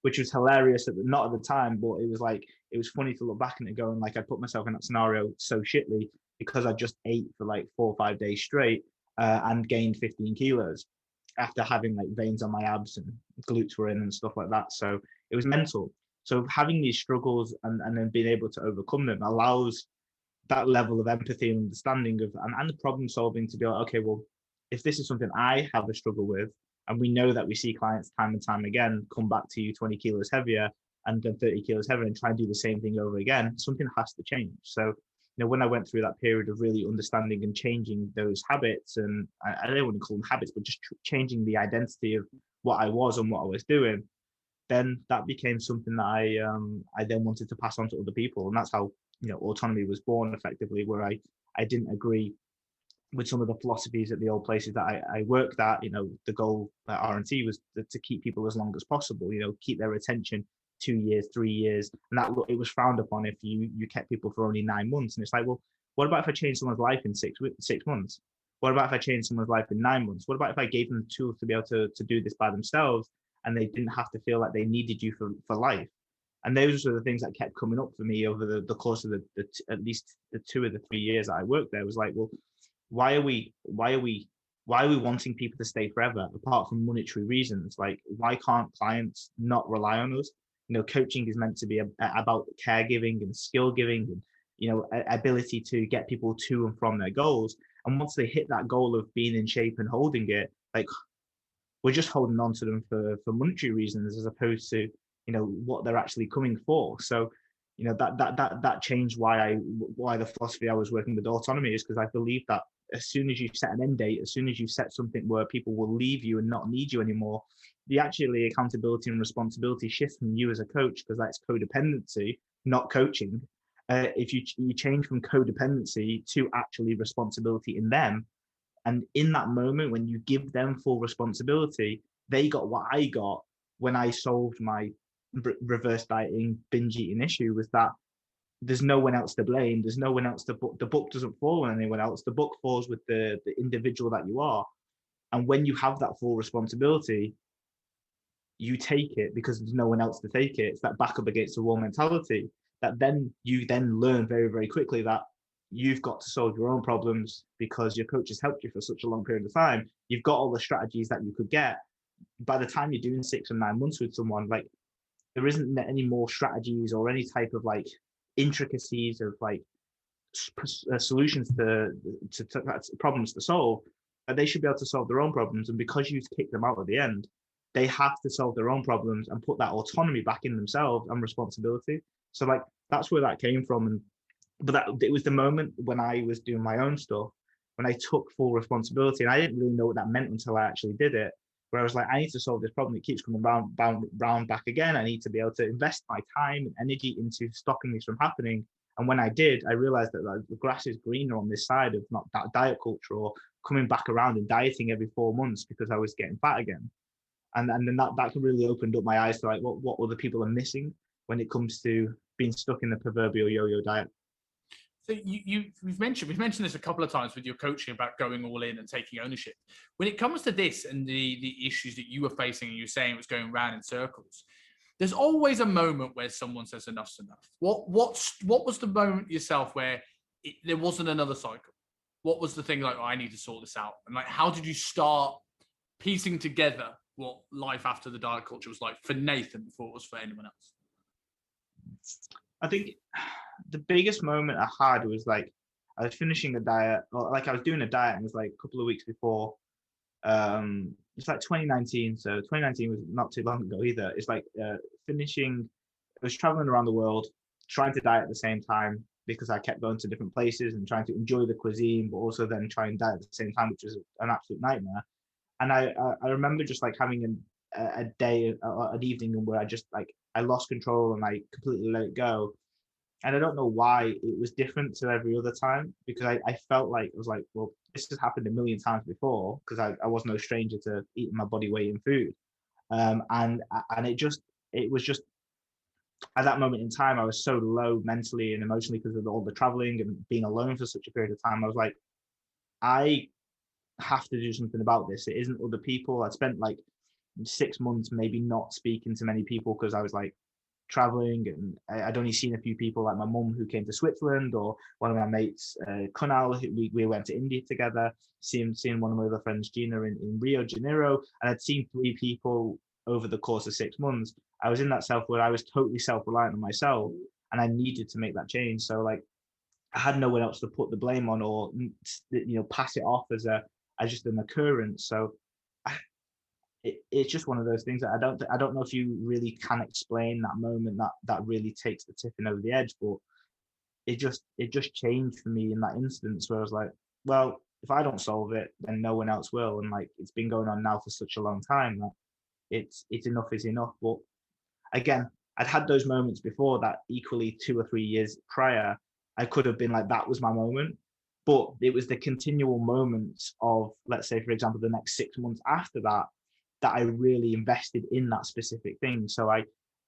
Which was hilarious not at the time, but it was funny to look back and going I put myself in that scenario so shitly because I just ate for 4 or 5 days straight and gained 15 kilos after having veins on my abs and glutes were in and stuff like that. So it was mental. So having these struggles and then being able to overcome them allows that level of empathy and understanding and the problem solving to be okay, well, if this is something I have a struggle with, and we know that we see clients time and time again come back to you 20 kilos heavier and then 30 kilos heavier and try and do the same thing over again, something has to change. So, when I went through that period of really understanding and changing those habits, and I don't want to call them habits, but just changing the identity of what I was and what I was doing, then that became something that I then wanted to pass on to other people. And that's how, autonomy was born effectively, where I didn't agree with some of the philosophies at the old places that I worked at. The goal at R&T was to keep people as long as possible, keep their attention 2 years, 3 years. And that it was frowned upon if you kept people for only 9 months. And it's well, what about if I change someone's life in 6 months? What about if I change someone's life in 9 months? What about if I gave them the tools to be able to do this by themselves and they didn't have to feel like they needed you for life? And those were the things that kept coming up for me over the course of at least the 2 or 3 years that I worked there. It was well, why are we wanting people to stay forever apart from monetary reasons? Why can't clients not rely on us? Coaching is meant to be about caregiving and skill giving and, ability to get people to and from their goals. And once they hit that goal of being in shape and holding it, we're just holding on to them for monetary reasons as opposed to, what they're actually coming for. So, that changed why the philosophy I was working with autonomy is, because I believe that as soon as you set an end date, as soon as you set something where people will leave you and not need you anymore, the actually accountability and responsibility shifts from you as a coach, because that's codependency, not coaching. If you change from codependency to actually responsibility in them, and in that moment when you give them full responsibility, they got what I got when I solved my reverse dieting, binge eating issue, was that there's no one else to blame. There's no one else to book. The book doesn't fall on anyone else. The book falls with the individual that you are. And when you have that full responsibility, you take it because there's no one else to take it. It's that back up against the wall mentality that then you learn very, very quickly that you've got to solve your own problems because your coach has helped you for such a long period of time. You've got all the strategies that you could get. By the time you're doing 6 or 9 months with someone, there isn't any more strategies or any type of intricacies of solutions to problems to solve. They should be able to solve their own problems. And because you kick them out at the end, they have to solve their own problems and put that autonomy back in themselves and responsibility. So like that's where that came from. And but that it was the moment when I was doing my own stuff, when I took full responsibility, and I didn't really know what that meant until I actually did it. Where I was like, I need to solve this problem. It keeps coming round back again. I need to be able to invest my time and energy into stopping this from happening. And when I did, I realized that like, the grass is greener on this side of not that diet culture or coming back around and dieting every 4 months because I was getting fat again. And then that really opened up my eyes to like what other people are missing when it comes to being stuck in the proverbial yo-yo diet. So we've mentioned this a couple of times with your coaching about going all in and taking ownership. When it comes to this and the issues that you were facing and you were saying it was going round in circles, there's always a moment where someone says enough's enough. What was the moment yourself where there wasn't another cycle? What was the thing like, oh, I need to sort this out? And like, how did you start piecing together what life after the diet culture was like for Nathan before it was for anyone else? I think the biggest moment I had was like I was finishing a diet, or like I was doing a diet, and it was like a couple of weeks before. It's like 2019, so 2019 was not too long ago either. It's like finishing. I was traveling around the world, trying to diet at the same time because I kept going to different places and trying to enjoy the cuisine, but also then try and diet at the same time, which was an absolute nightmare. And I remember just like having a day, an evening where I just like I lost control and I completely let it go. And I don't know why it was different to every other time, because I felt like I was like, well, this has happened a million times before because I was no stranger to eating my body weight in food. And it was just at that moment in time, I was so low mentally and emotionally because of all the traveling and being alone for such a period of time. I was like, I have to do something about this. It isn't other people. I spent like 6 months maybe not speaking to many people because I was like traveling, and I'd only seen a few people like my mum who came to Switzerland, or one of my mates, Kunal, we went to India together, seeing one of my other friends, Gina, in Rio de Janeiro, and I'd seen 3 people over the course of 6 months. I was in that self where I was totally self-reliant on myself, and I needed to make that change. So like I had no one else to put the blame on or pass it off as just an occurrence. So it's just one of those things that I don't know if you really can explain that moment that really takes the tipping over the edge, but it just changed for me in that instance where I was like, well, if I don't solve it, then no one else will. And like it's been going on now for such a long time that it's enough is enough. But again, I'd had those moments before that equally 2 or 3 years prior. I could have been like, that was my moment. But it was the continual moments of, let's say, for example, the next 6 months after that I really invested in that specific thing. So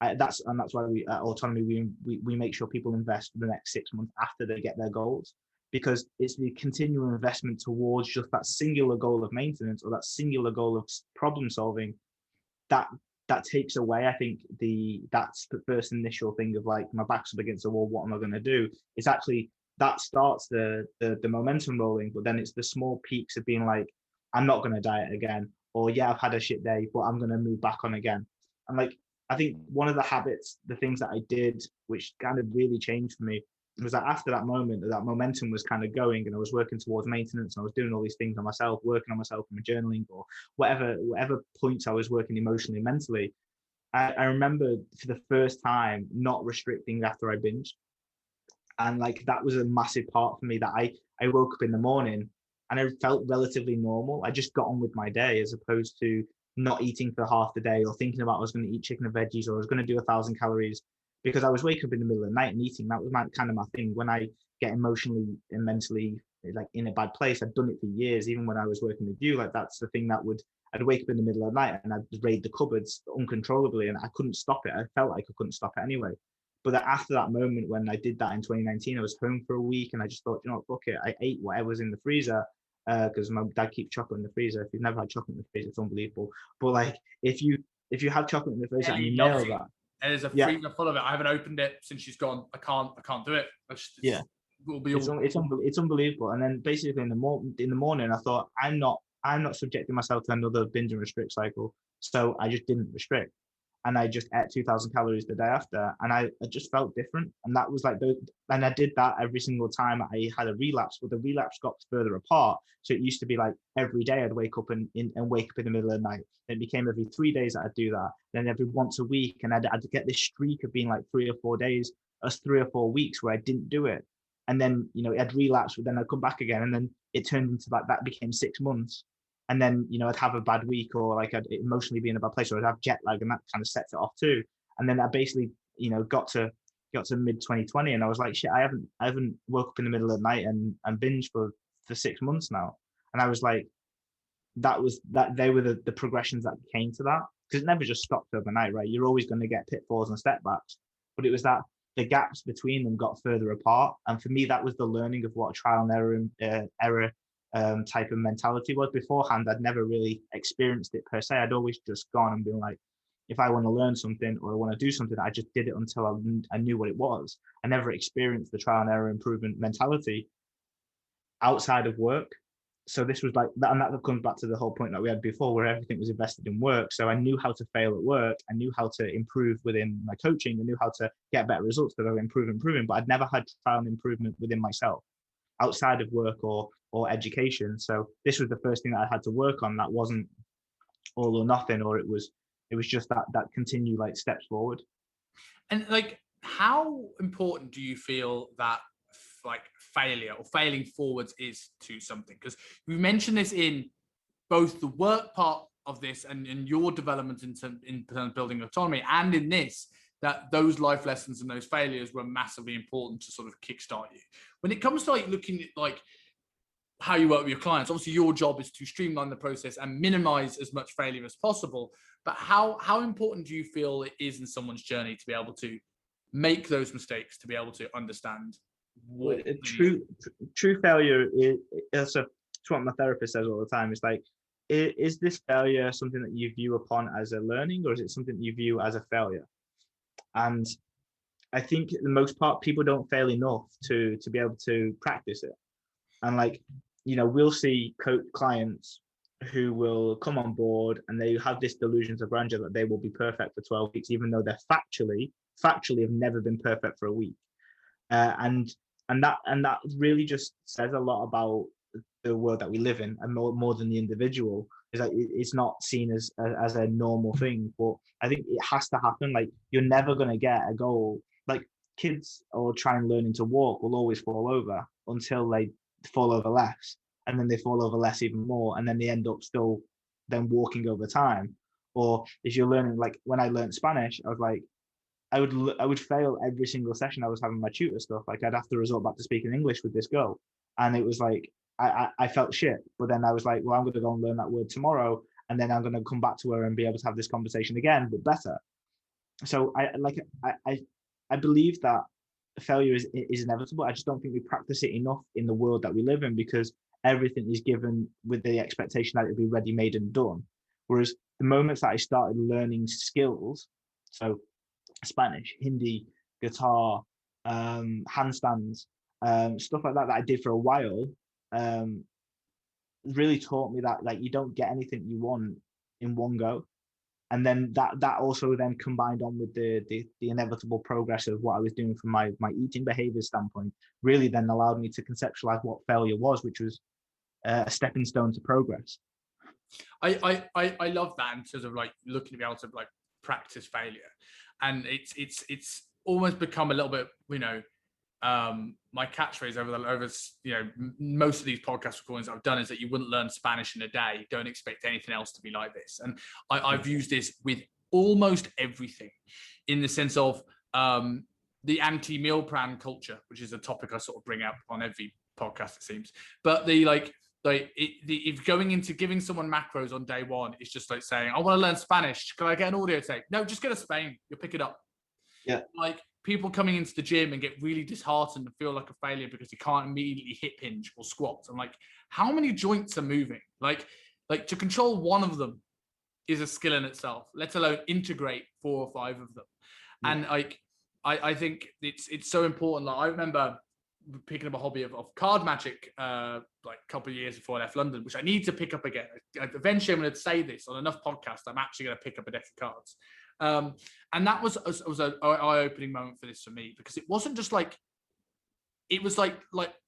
that's why we at Autonomy we make sure people invest for the next 6 months after they get their goals, because it's the continual investment towards just that singular goal of maintenance or that singular goal of problem solving that takes away, I think, that's the first initial thing of like, my back's up against the wall, what am I going to do? It's actually that starts the momentum rolling, but then it's the small peaks of being like, I'm not going to diet again, or yeah, I've had a shit day, but I'm going to move back on again. And like, I think one of the habits, the things that I did, which kind of really changed for me, was that after that moment, that momentum was kind of going, and I was working towards maintenance, and I was doing all these things on myself, working on myself from journaling or whatever points I was working emotionally, mentally. I remember for the first time not restricting after I binged. And like, that was a massive part for me, that I woke up in the morning and I felt relatively normal. I just got on with my day, as opposed to not eating for half the day or thinking about I was going to eat chicken and veggies or I was going to do 1,000 calories, because I was waking up in the middle of the night and eating. That was kind of my thing. When I get emotionally and mentally like in a bad place, I'd done it for years. Even when I was working with you, like that's the thing I'd wake up in the middle of the night and I'd raid the cupboards uncontrollably, and I couldn't stop it. I felt like I couldn't stop it anyway. But after that moment, when I did that in 2019, I was home for a week and I just thought, fuck it. I ate whatever's in the freezer, because my dad keeps chocolate in the freezer. If you've never had chocolate in the freezer, it's unbelievable. But like, if you have chocolate in the freezer and you nail that, and there's a freezer full of it. I haven't opened it since she's gone. I can't do it. It's unbelievable. And then basically in the morning, I thought, I'm not subjecting myself to another binge and restrict cycle. So I just didn't restrict. and I just ate 2,000 calories the day after, and I just felt different. And that was like and I did that every single time I had a relapse, but the relapse got further apart. So it used to be like every day I'd wake up and wake up in the middle of the night. It became every 3 days that I'd do that. Then every once a week, and I'd get this streak of being like 3 or 4 days, 3 or 4 weeks where I didn't do it. And then, I'd relapse, but then I'd come back again. And then it turned into like, that became 6 months. And then, I'd have a bad week, or like I'd emotionally be in a bad place, or I'd have jet lag, and that kind of sets it off too. And then I basically, got to mid 2020, and I was like, shit, I haven't woke up in the middle of the night and binge for 6 months now. And I was like, they were the progressions that came to that, because it never just stopped overnight, right? You're always going to get pitfalls and setbacks, but it was that the gaps between them got further apart. And for me, that was the learning of what trial and error type of mentality was. Beforehand, I'd never really experienced it per se. I'd always just gone and been like, if I want to learn something or I want to do something, I just did it until I knew what it was. I never experienced the trial and error improvement mentality outside of work. So this was like that, and that comes back to the whole point that we had before, where everything was invested in work. So I knew how to fail at work. I knew how to improve within my coaching. I knew how to get better results, because I was improving. But I'd never had trial and improvement within myself outside of work or education. So this was the first thing that I had to work on. That wasn't all or nothing, or it was just that continued like steps forward. And like, how important do you feel that like failure or failing forwards is to something? Because we mentioned this in both the work part of this and in your development in terms of building autonomy, and in this, that those life lessons and those failures were massively important to sort of kickstart you. When it comes to like looking at like how you work with your clients, obviously your job is to streamline the process and minimize as much failure as possible. But how important do you feel it is in someone's journey to be able to make those mistakes, to be able to understand what true failure is? It's what my therapist says all the time. It's like, is this failure something that you view upon as a learning, or is it something you view as a failure? And I think for the most part, people don't fail enough to be able to practice it. And like, we'll see clients who will come on board and they have this delusions of grandeur that they will be perfect for 12 weeks, even though they're factually have never been perfect for a week. And that really just says a lot about the world that we live in, and more than the individual. Is that it's not seen as a normal thing. But I think it has to happen. Like, you're never going to get a goal. Like, kids or trying learning to walk will always fall over until they fall over less, and then they fall over less even more, and then they end up still then walking over time. Or if you're learning, like when I learned Spanish, I was like, I would fail every single session I was having my tutor stuff. Like, I'd have to resort back to speaking English with this girl, and it was like I felt shit. But then I was like, well, I'm going to go and learn that word tomorrow, and then I'm going to come back to her and be able to have this conversation again, but better. So I believe that failure is inevitable. I just don't think we practice it enough in the world that we live in, because everything is given with the expectation that it'll be ready made and done. Whereas the moments that I started learning skills, so Spanish, Hindi, guitar, handstands, stuff like that I did for a while, really taught me that like you don't get anything you want in one go. And then that also then combined on with the inevitable progress of what I was doing from my eating behavior standpoint, really then allowed me to conceptualize what failure was, which was a stepping stone to progress. I love that in terms of like looking to be able to like practice failure, and it's almost become a little bit, my catchphrase over most of these podcast recordings I've done is that you wouldn't learn Spanish in a day. Don't expect anything else to be like this. And I've used this with almost everything, in the sense of the anti-meal plan culture, which is a topic I sort of bring up on every podcast, it seems. But if going into giving someone macros on day one is just like saying, I want to learn Spanish, can I get an audio tape? No, just go to Spain, you'll pick it up. Yeah. Like, people coming into the gym and get really disheartened and feel like a failure because they can't immediately hip hinge or squat. I'm like, how many joints are moving? Like to control one of them is a skill in itself, let alone integrate 4 or 5 of them. Yeah. And like, I think it's so important. Like, I remember picking up a hobby of card magic like a couple of years before I left London, which I need to pick up again. Eventually I'm going to say this on enough podcasts, I'm actually going to pick up a deck of cards. And that was an eye-opening moment for this for me, because it wasn't just like, it was like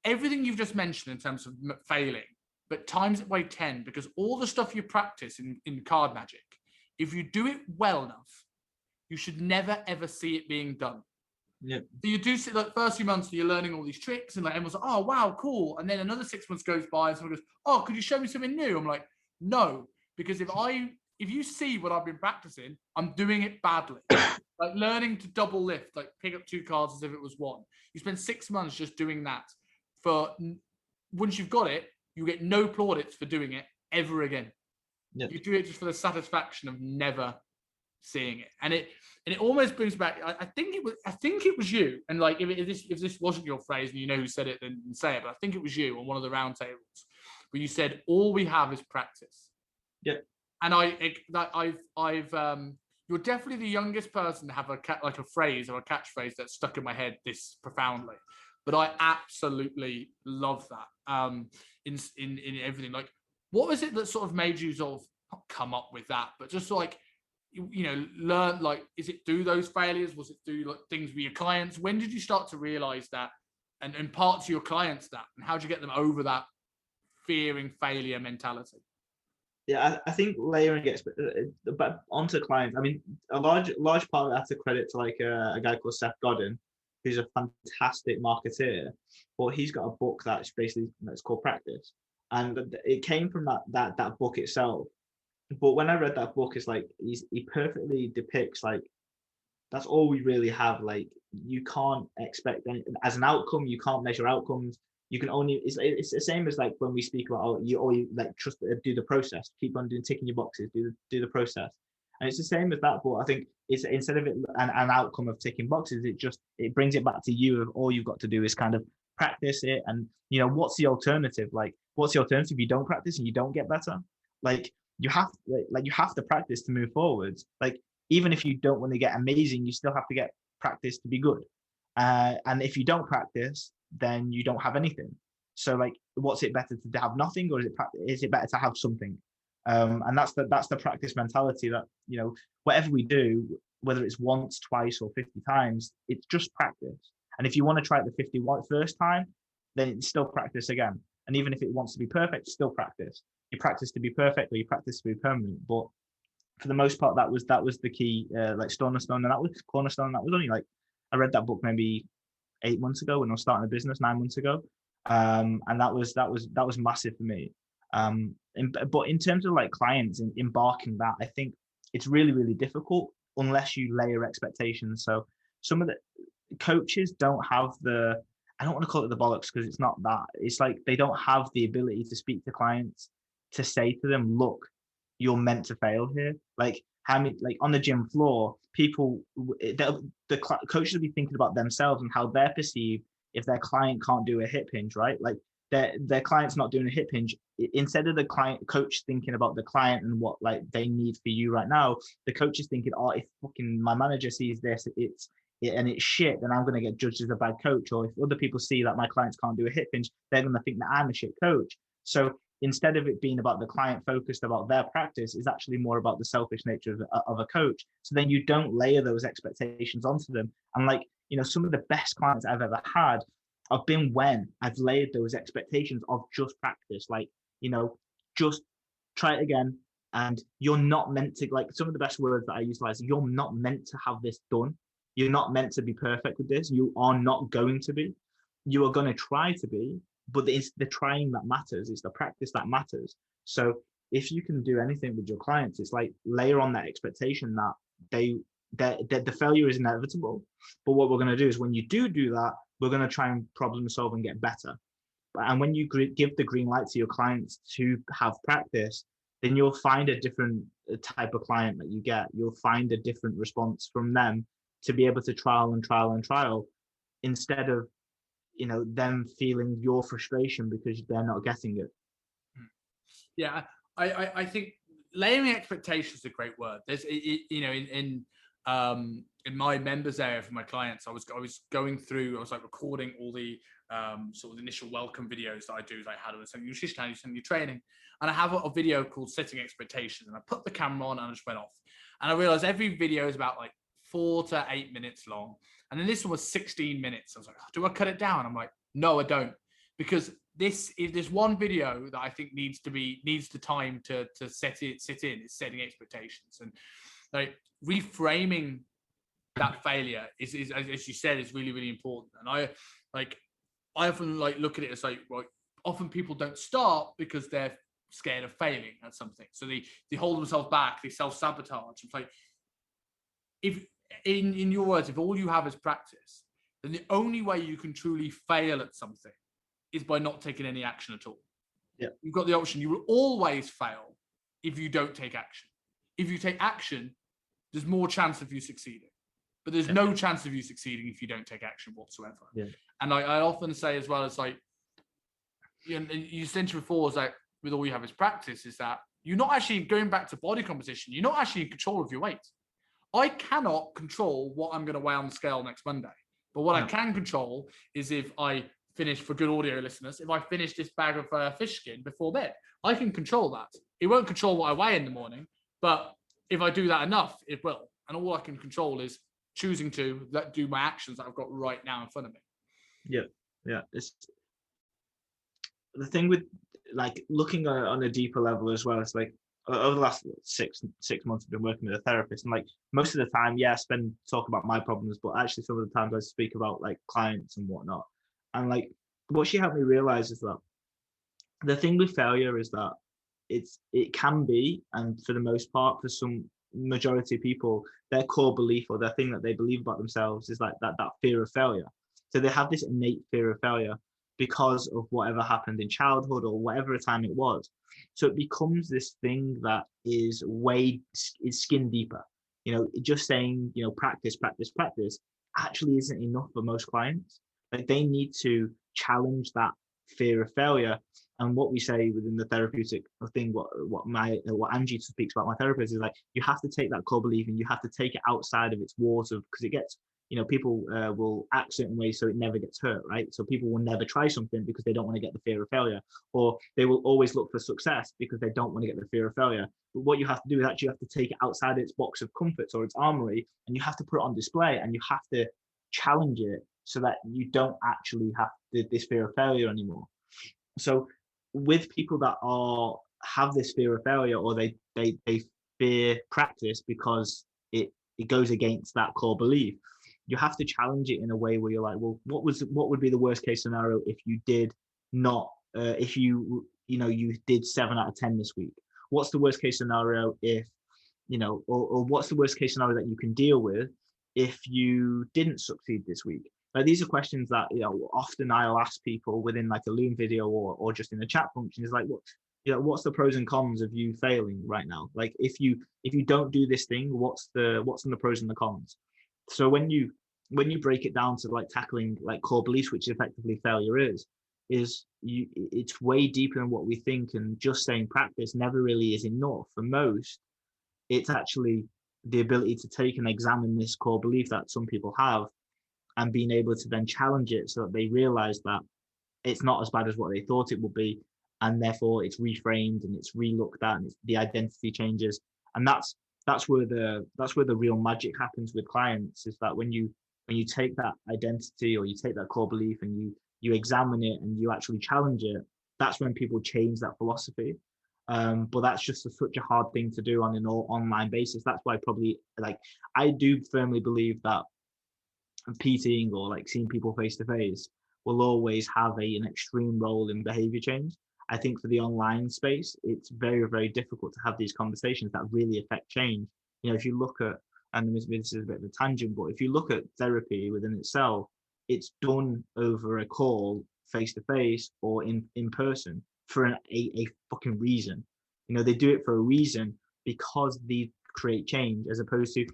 everything you've just mentioned in terms of failing, but times it by 10, because all the stuff you practice in card magic, if you do it well enough, you should never ever see it being done. Yeah. So you do see, like, first few months you're learning all these tricks, and like everyone's like, oh wow, cool. And then another 6 months goes by and someone goes, oh, could you show me something new? I'm like, no, because if you see what I've been practicing, I'm doing it badly. Like learning to double lift, like pick up 2 cards as if it was one. You spend 6 months just doing that. Once you've got it, you get no plaudits for doing it ever again. Yep. You do it just for the satisfaction of never seeing it, and it almost brings back. I think it was you, and like if this wasn't your phrase and you know who said it, then say it. But I think it was you on one of the round tables where you said, "All we have is practice." Yeah, and you're definitely the youngest person to have a phrase or a catchphrase that's stuck in my head this profoundly. But I absolutely love that. In everything, like, what was it that sort of made you sort of not come up with that, but just like, learn, like, is it through those failures? Was it through like things with your clients? When did you start to realize that and impart to your clients that? And how did you get them over that fearing failure mentality? Yeah, I think layering it, but onto clients. I mean, a large part of that to credit to like a guy called Seth Godin, who's a fantastic marketeer. But he's got a book that's called Practice, and it came from that book itself. But when I read that book, it's like he perfectly depicts, like, that's all we really have. Like, you can't expect as an outcome, you can't measure outcomes. You can only, it's the same as like when we speak about, you like trust, do the process, keep on ticking your boxes, do the process. And it's the same as that, but I think it's, instead of it an outcome of ticking boxes, it brings it back to you, of all you've got to do is kind of practice it. And what's the alternative? Like, what's the alternative if you don't practice and you don't get better? Like, you have to practice to move forwards. Like, even if you don't want to get amazing, you still have to get practice to be good. And if you don't practice, then you don't have anything. So, like, what's it better to have nothing, or is it better to have something? And that's the practice mentality that, whatever we do, whether it's once, twice, or 50 times, it's just practice. And if you want to try it the 51st time, then it's still practice again. And even if it wants to be perfect, still practice. You practice to be perfect, or you practice to be permanent. But for the most part, that was the key, like Cornerstone, and that was Cornerstone. That was only like, I read that book maybe 8 months ago when I was starting a business, 9 months ago, and that was massive for me. But in terms of like clients and embarking that, I think it's really, really difficult unless you layer expectations. So some of the coaches don't have I don't want to call it the bollocks, because it's not that. It's like they don't have the ability to speak to clients, to say to them, look, you're meant to fail here. Like, how many, like, on the gym floor, people, the coaches will be thinking about themselves and how they're perceived if their client can't do a hip hinge, right? Like, their client's not doing a hip hinge. Instead of the coach thinking about the client and what, like, they need for you right now, the coach is thinking, oh, if fucking my manager sees this, it's shit, then I'm going to get judged as a bad coach. Or if other people see that my clients can't do a hip hinge, they're going to think that I'm a shit coach. So instead of it being about the client focused about their practice, it's actually more about the selfish nature of a coach. So then you don't layer those expectations onto them. And like, some of the best clients I've ever had have been when I've layered those expectations of just practice. Like, just try it again. And you're not meant to, like, some of the best words that I utilize, you're not meant to have this done. You're not meant to be perfect with this. You are not going to be. You are going to try to be, but it's the trying that matters. It's the practice that matters. So if you can do anything with your clients, it's like layer on that expectation that the failure is inevitable. But what we're going to do is, when you do that, we're going to try and problem solve and get better. And when you give the green light to your clients to have practice, then you'll find a different type of client that you get. You'll find a different response from them to be able to trial and trial and trial, instead of them feeling your frustration because they're not getting it. Yeah, I think layering expectations is a great word. There's in my members area for my clients, I was going through, I was like recording all the sort of initial welcome videos that I do, like how to send you nutrition, how you send your training, and I have a video called Setting Expectations, and I put the camera on and I just went off. And I realized every video is about like 4 to 8 minutes long. And then this one was 16 minutes. I was like, oh, do I cut it down? I'm like, no, I don't. Because this one video that I think needs the time to sit in. It's setting expectations and like reframing that failure is as you said, is really, really important. And I often like look at it as like, well, often people don't start because they're scared of failing at something. So they hold themselves back, they self-sabotage. It's like, if in your words, if all you have is practice, then the only way you can truly fail at something is by not taking any action at all. Yeah. You've got the option. You will always fail if you don't take action. If you take action, there's more chance of you succeeding. But there's no chance of you succeeding if you don't take action whatsoever. Yeah. And I often say as well, as like, you said before, is like, with all you have is practice, is that you're not actually going back to body composition. You're not actually in control of your weight. I cannot control what I'm going to weigh on the scale next Monday. But what I can control is if I finish, for good audio listeners, if I finish this bag of fish skin before bed, I can control that. It won't control what I weigh in the morning, but if I do that enough, it will. And all I can control is choosing to do my actions that I've got right now in front of me. Yeah. It's the thing with like looking on a deeper level as well. It's like over the last six months, I've been working with a therapist, and like most of the time, I spend talk about my problems, but actually some of the times I speak about like clients and whatnot. And like what she helped me realize is that the thing with failure is that it can be, and for the most part, for some majority of people, their core belief or their thing that they believe about themselves is like that fear of failure. So they have this innate fear of failure because of whatever happened in childhood or whatever time it was. So it becomes this thing that is skin deeper. Just saying, practice actually isn't enough for most clients. Like they need to challenge that fear of failure. And what we say within the therapeutic thing, what Angie speaks about, my therapist, is like, you have to take that core belief and you have to take it outside of its walls because it gets, people will act certain ways so it never gets hurt, right? So people will never try something because they don't want to get the fear of failure, or they will always look for success because they don't want to get the fear of failure. But what you have to do is actually you have to take it outside its box of comforts or its armory, and you have to put it on display, and you have to challenge it so that you don't actually have this fear of failure anymore. So with people that have this fear of failure, or they fear practice because it goes against that core belief, you have to challenge it in a way where you're like, well, what would be the worst case scenario if you did not if you did 7 out of 10 this week? What's the worst case scenario if or what's the worst case scenario that you can deal with if you didn't succeed this week? Like, these are questions that often I'll ask people within like a Loom video or just in the chat function. Is like, what's the pros and cons of you failing right now? Like, if you don't do this thing, what's in the pros and the cons? So when you break it down to like tackling like core beliefs, which effectively failure is it's way deeper than what we think, and just saying practice never really is enough for most. It's actually the ability to take and examine this core belief that some people have, and being able to then challenge it so that they realize that it's not as bad as what they thought it would be, and therefore it's reframed and it's relooked at, and the identity changes. And that's where the real magic happens with clients, is that when you take that identity or you take that core belief and you examine it and you actually challenge it, that's when people change that philosophy. But that's just such a hard thing to do on an online basis. That's why probably, like, I do firmly believe that PTing or like seeing people face to face will always have an extreme role in behavior change. I think for the online space, it's very, very difficult to have these conversations that really affect change. If you look at, and this is a bit of a tangent, but if you look at therapy within itself, it's done over a call, face to face or in person for a fucking reason. They do it for a reason because they create change, as opposed to,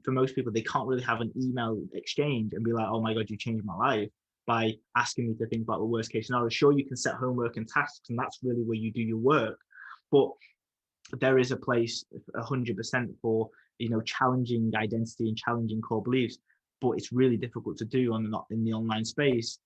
for most people, they can't really have an email exchange and be like, oh my God, you changed my life by asking me to think about the worst case scenario. Sure, you can set homework and tasks, and that's really where you do your work. But there is a place 100% for, challenging identity and challenging core beliefs. But it's really difficult to do in the online space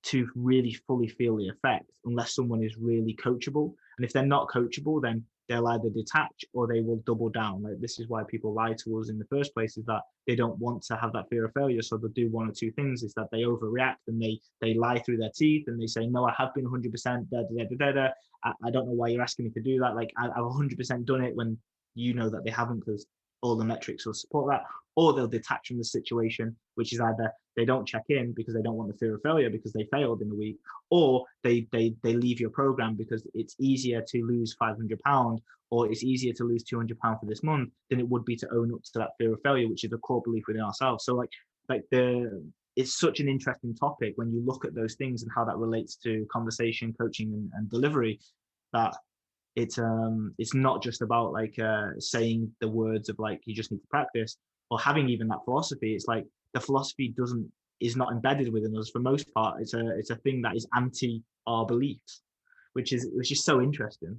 to really fully feel the effect unless someone is really coachable. And if they're not coachable, then they'll either detach or they will double down. Like, this is why people lie to us in the first place, is that they don't want to have that fear of failure. So they'll do one or two things: is that they overreact and they lie through their teeth and they say, no, I have been 100%, I don't know why you're asking me to do that. Like, I've 100% done it, when you know that they haven't, because all the metrics will support that. Or they'll detach from the situation, which is either they don't check in because they don't want the fear of failure because they failed in the week, or they leave your program because it's easier to lose £500, or it's easier to lose £200 for this month than it would be to own up to that fear of failure, which is a core belief within ourselves. So it's such an interesting topic when you look at those things and how that relates to conversation, coaching, and delivery, that it's not just about like saying the words of like, you just need to practice, or having even that philosophy. It's like the philosophy is not embedded within us for most part. It's a thing that is anti our beliefs, which is so interesting.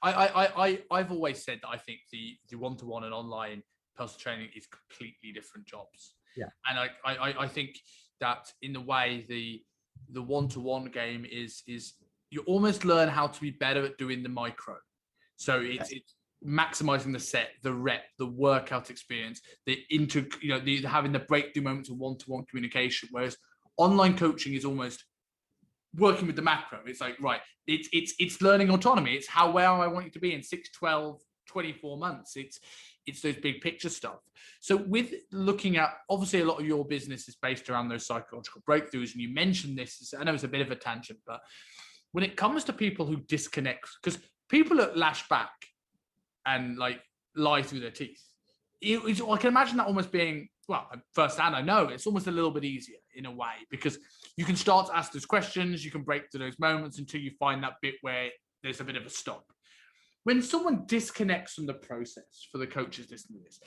I've always said that I think the one-to-one and online personal training is completely different jobs. Yeah. And I think that in the way the one-to-one game is you almost learn how to be better at doing the micro. So it's maximizing the set, the rep, the workout experience, the having the breakthrough moments of one-to-one communication. Whereas online coaching is almost working with the macro. It's like, right, it's learning autonomy. It's how well I want you to be in 6, 12, 24 months. It's those big picture stuff. So with looking at, obviously a lot of your business is based around those psychological breakthroughs. And you mentioned this, I know it's a bit of a tangent, but when it comes to people who disconnect, because people that lash back and like lie through their teeth, I can imagine that almost being, well, firsthand, I know it's almost a little bit easier in a way, because you can start to ask those questions, you can break through those moments until you find that bit where there's a bit of a stop. When someone disconnects from the process, for the coaches listening to this,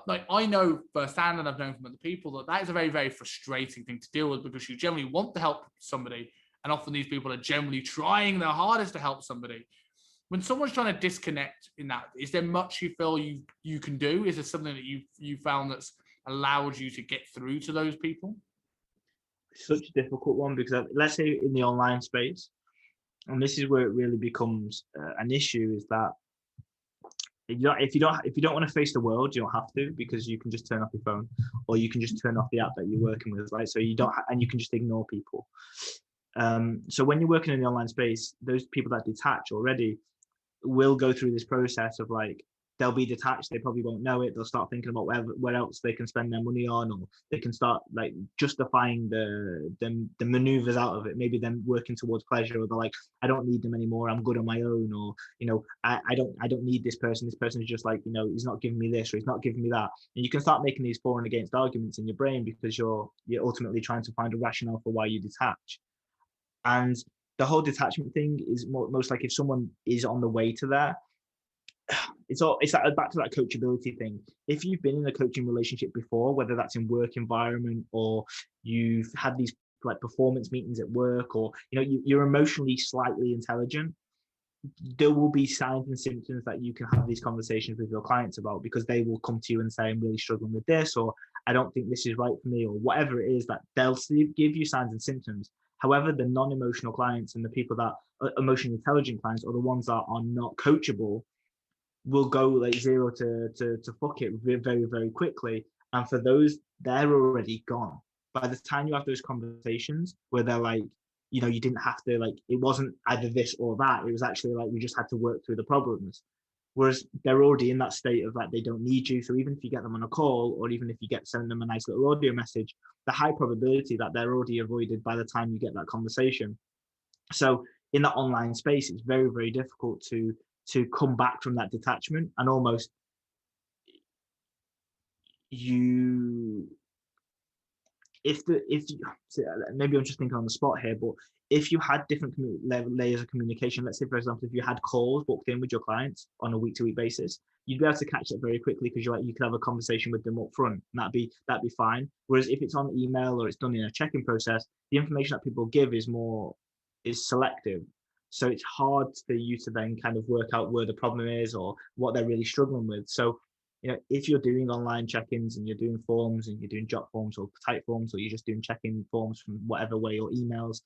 like I know firsthand, and I've known from other people, that is a very, very frustrating thing to deal with, because you generally want to help somebody, and often these people are generally trying their hardest to help somebody. When someone's trying to disconnect in that, is there much you feel you can do? Is there something that you found that's allowed you to get through to those people? Such a difficult one, because let's say in the online space, and this is where it really becomes an issue, is that if you don't want to face the world, you don't have to, because you can just turn off your phone, or you can just turn off the app that you're working with, right? So you don't, and you can just ignore people. So when you're working in the online space, those people that detach already will go through this process of like, they'll be detached, they probably won't know it, they'll start thinking about where else they can spend their money on, or they can start like justifying the maneuvers out of it, maybe them working towards pleasure, or they're like, I don't need them anymore, I'm good on my own, or I don't need this person is just like, he's not giving me this, or he's not giving me that. And you can start making these for and against arguments in your brain, because you're ultimately trying to find a rationale for why you detach. And the whole detachment thing is most like, if someone is on the way to that, it's back to that coachability thing. If you've been in a coaching relationship before, whether that's in work environment, or you've had these like performance meetings at work, or you're emotionally slightly intelligent, there will be signs and symptoms that you can have these conversations with your clients about, because they will come to you and say, I'm really struggling with this, or I don't think this is right for me, or whatever it is, that they'll give you signs and symptoms. However, the non-emotional clients and the people that are emotionally intelligent clients, or the ones that are not coachable, will go like 0 to fuck it very, very quickly. And for those, they're already gone. By the time you have those conversations where they're like, you didn't have to, like, it wasn't either this or that, it was actually like, we just had to work through the problems. Whereas they're already in that state of like, they don't need you. So even if you get them on a call, or even if you send them a nice little audio message, the high probability that they're already avoided by the time you get that conversation. So in that online space, it's very, very difficult to come back from that detachment, and almost maybe I'm just thinking on the spot here, but if you had different layers of communication, let's say, for example, if you had calls booked in with your clients on a week-to-week basis, you'd be able to catch it very quickly, because you could have a conversation with them up front, and that'd be fine. Whereas if it's on email, or it's done in a check-in process, the information that people give is selective. So it's hard for you to then kind of work out where the problem is, or what they're really struggling with. So if you're doing online check-ins, and you're doing forms, and you're doing jot forms or type forms, or you're just doing check-in forms from whatever way, or emails,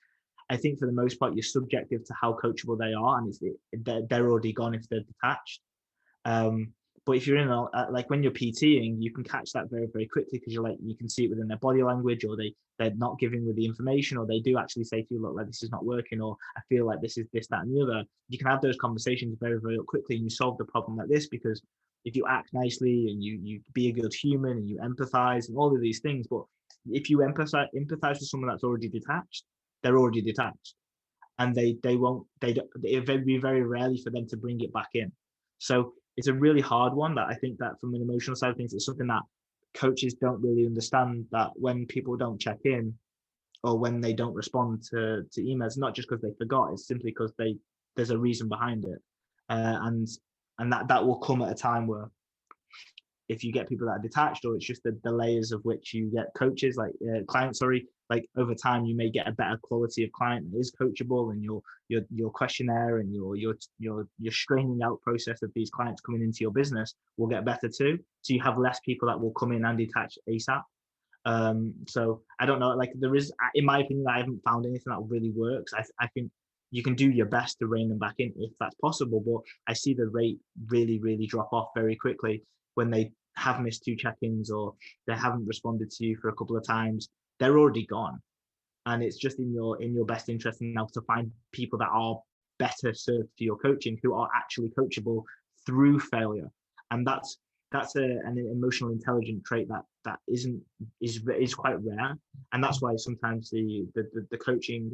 I think for the most part, you're subjective to how coachable they are, and they're already gone if they're detached. But if you're in like when you're PTing, you can catch that very, very quickly because you can see it within their body language, or they're not giving with the information, or they do actually say to you, look, like this is not working, or I feel like this is this, that, and the other. You can have those conversations very, very quickly, and you solve the problem like this because if you act nicely and you be a good human and you empathize and all of these things, but if you empathize with someone that's already detached, they're already detached, and it'd be very rarely for them to bring it back in. So it's a really hard one that I think that from an emotional side of things, it's something that coaches don't really understand, that when people don't check in or when they don't respond to emails, not just because they forgot, it's simply because there's a reason behind it. And that will come at a time where if you get people that are detached, or it's just the layers of which you get coaches, like clients, like over time you may get a better quality of client that is coachable, and your questionnaire and your straining out process of these clients coming into your business will get better too. So you have less people that will come in and detach ASAP. So I don't know, like there is, in my opinion, I haven't found anything that really works. I think you can do your best to rein them back in if that's possible, but I see the rate really, really drop off very quickly when they have missed 2 check-ins or they haven't responded to you for a couple of times. They're already gone, and it's just in your best interest now to find people that are better served for your coaching, who are actually coachable through failure. And that's an emotional intelligent trait that is quite rare, and that's why sometimes the coaching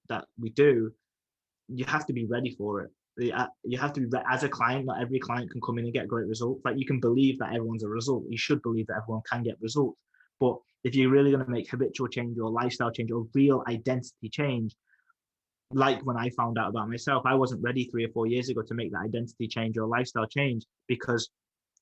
that we do, you have to be ready for it. You have to be, as a client, not every client can come in and get great results. Like, you can believe that everyone's a result. You should believe that everyone can get results. But if you're really going to make habitual change or lifestyle change or real identity change, like when I found out about myself, I wasn't ready 3 or 4 years ago to make that identity change or lifestyle change because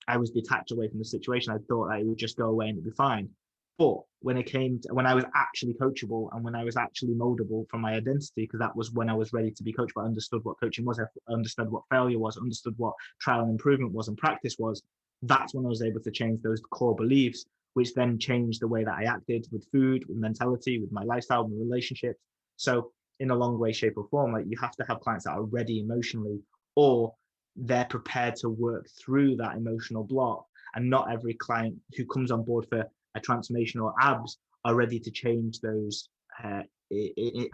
I was detached away from the situation. I thought I would just go away and it'd be fine. But when I was actually coachable and when I was actually moldable from my identity, because that was when I was ready to be coached, but I understood what coaching was, I understood what failure was, understood what trial and improvement was and practice was, that's when I was able to change those core beliefs, which then changed the way that I acted with food, with mentality, with my lifestyle, with relationships. So in a long way, shape or form, like, you have to have clients that are ready emotionally, or they're prepared to work through that emotional block. And not every client who comes on board for a transformation or abs are ready to change those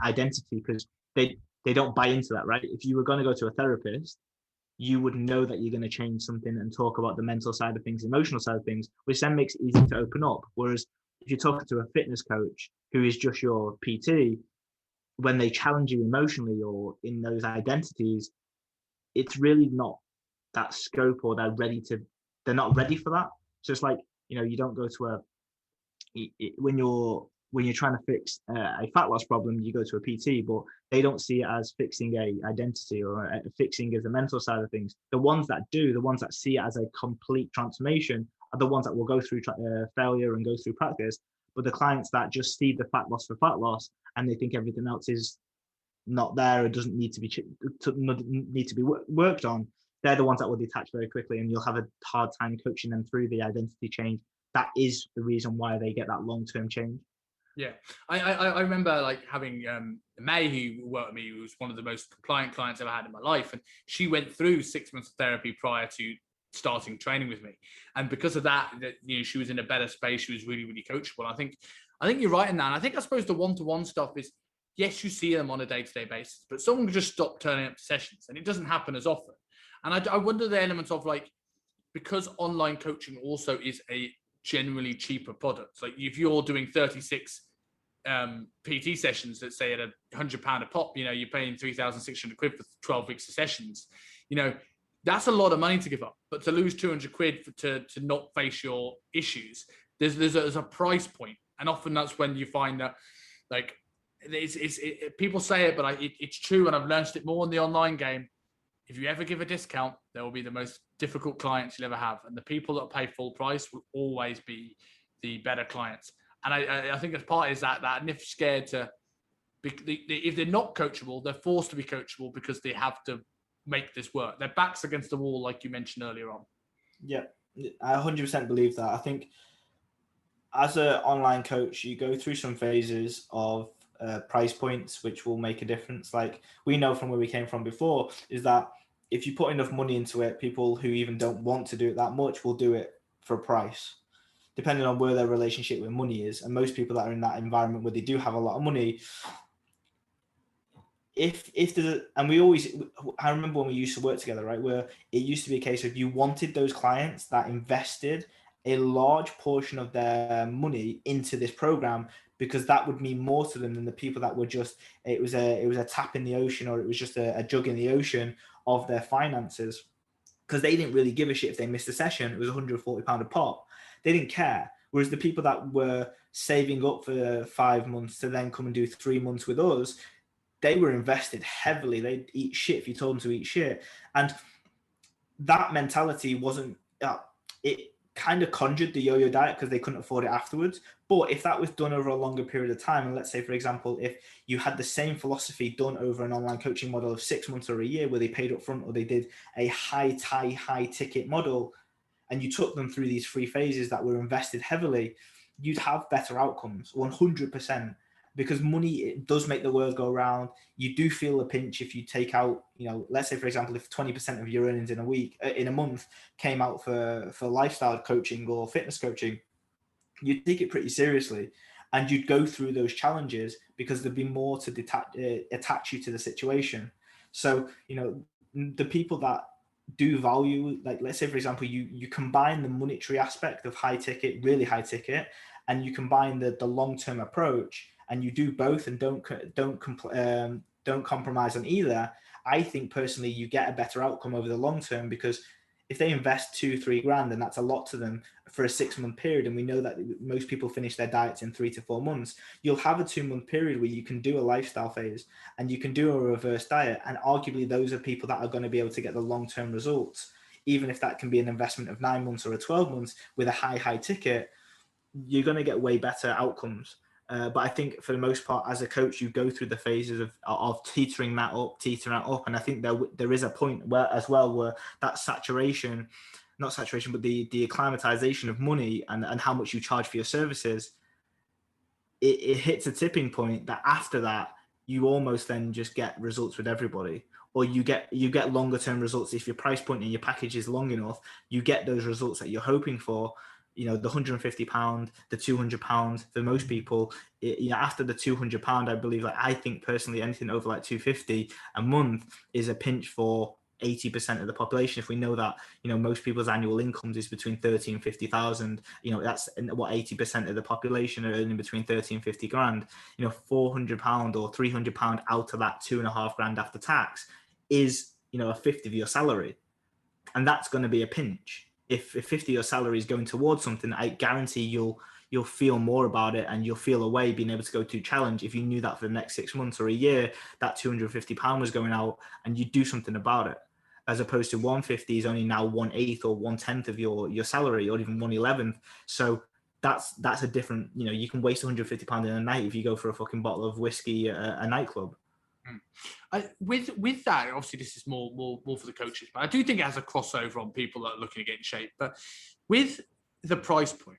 identity, because they don't buy into that, right? If you were going to go to a therapist, you would know that you're going to change something and talk about the mental side of things, emotional side of things, which then makes it easy to open up. Whereas if you're talking to a fitness coach who is just your PT, when they challenge you emotionally or in those identities, it's really not that scope, or they're not ready for that. So it's like, you don't go to when you're trying to fix a fat loss problem, you go to a PT, but they don't see it as fixing a identity or fixing as a mental side of things. The ones that see it as a complete transformation are the ones that will go through failure and go through practice. But the clients that just see the fat loss for fat loss and they think everything else is not there, or doesn't need to be worked on, they're the ones that will detach very quickly, and you'll have a hard time coaching them through the identity change. That is the reason why they get that long-term change. Yeah, I remember like having May, who worked with me, who was one of the most compliant clients I've ever had in my life, and she went through 6 months of therapy prior to starting training with me, and because of that, she was in a better space. She was really, really coachable. I think you're right in that. And I suppose the one-to-one stuff is, yes, you see them on a day-to-day basis, but someone can just stop turning up to sessions, and it doesn't happen as often. And I wonder the elements of, like, because online coaching also is a generally cheaper product. Like, if you're doing 36 PT sessions, let's say at £100 a pop, you're paying 3,600 quid for 12 weeks of sessions. That's a lot of money to give up. But to lose 200 quid to not face your issues, there's a price point, and often that's when you find that, like, people say it, but it's true, and I've learned it more in the online game. If you ever give a discount, there will be the most difficult clients you'll ever have. And the people that pay full price will always be the better clients. And I think as part is that and if scared to, if they're not coachable, they're forced to be coachable because they have to make this work. Their back's against the wall, like you mentioned earlier on. Yeah, I 100% believe that. I think as an online coach, you go through some phases of price points, which will make a difference. Like we know from where we came from before, is that if you put enough money into it, people who even don't want to do it that much will do it for a price, depending on where their relationship with money is. And most people that are in that environment where they do have a lot of money, if there's I remember when we used to work together, right, where it used to be a case of you wanted those clients that invested a large portion of their money into this program, because that would mean more to them than the people that were just, it was a tap in the ocean, or it was just a jug in the ocean of their finances, because they didn't really give a shit if they missed a session. It was £140 a pop. They didn't care. Whereas the people that were saving up for 5 months to then come and do 3 months with us, they were invested heavily. They'd eat shit if you told them to eat shit. And that mentality wasn't, it kind of conjured the yo-yo diet because they couldn't afford it afterwards. But if that was done over a longer period of time, and let's say, for example, if you had the same philosophy done over an online coaching model of 6 months or a year, where they paid up front, or they did a high ticket model, and you took them through these 3 phases that were invested heavily, you'd have better outcomes, 100%. Because money, it does make the world go round. You do feel a pinch if you take out, let's say, for example, if 20% of your earnings in a month came out for lifestyle coaching or fitness coaching, you'd take it pretty seriously, and you'd go through those challenges because there'd be more to attach you to the situation. So, the people that do value, like, let's say, for example, you combine the monetary aspect of really high ticket, and you combine the long-term approach, and you do both, and don't compromise on either. I think personally you get a better outcome over the long term, because if they invest 2-3 grand, and that's a lot to them for a 6-month period, and we know that most people finish their diets in 3 to 4 months, you'll have a 2-month period where you can do a lifestyle phase and you can do a reverse diet, and arguably those are people that are going to be able to get the long-term results. Even if that can be an investment of 9 months or a 12 months with a high ticket, you're going to get way better outcomes. But I think for the most part, as a coach, you go through the phases of teetering that up. And I think there is a point where that not saturation, but the acclimatization of money and how much you charge for your services, it hits a tipping point that after that, you almost then just get results with everybody. Or you get longer term results. If your price point and your package is long enough, you get those results that you're hoping for. The £150, the £200 for most people. After the £200, I believe, I think personally, anything over like £250 a month is a pinch for 80% of the population. If we know that, most people's annual incomes is between 30 and 50,000, that's what 80% of the population are earning, between 30 and 50 grand. £400 or £300 out of that 2.5 grand after tax is, a fifth of your salary. And that's going to be a pinch. If 50 of your salary is going towards something, I guarantee you'll feel more about it, and you'll feel a way being able to go to challenge. If you knew that for the next 6 months or a year, that £250 was going out, and you do something about it, as opposed to 150 is only now 1/8 or 1/10 of your salary, or even 1/11. So that's a different, you can waste £150 in a night if you go for a fucking bottle of whiskey at a nightclub. With that, obviously this is more for the coaches, but I do think it has a crossover on people that are looking to get in shape. But with the price point,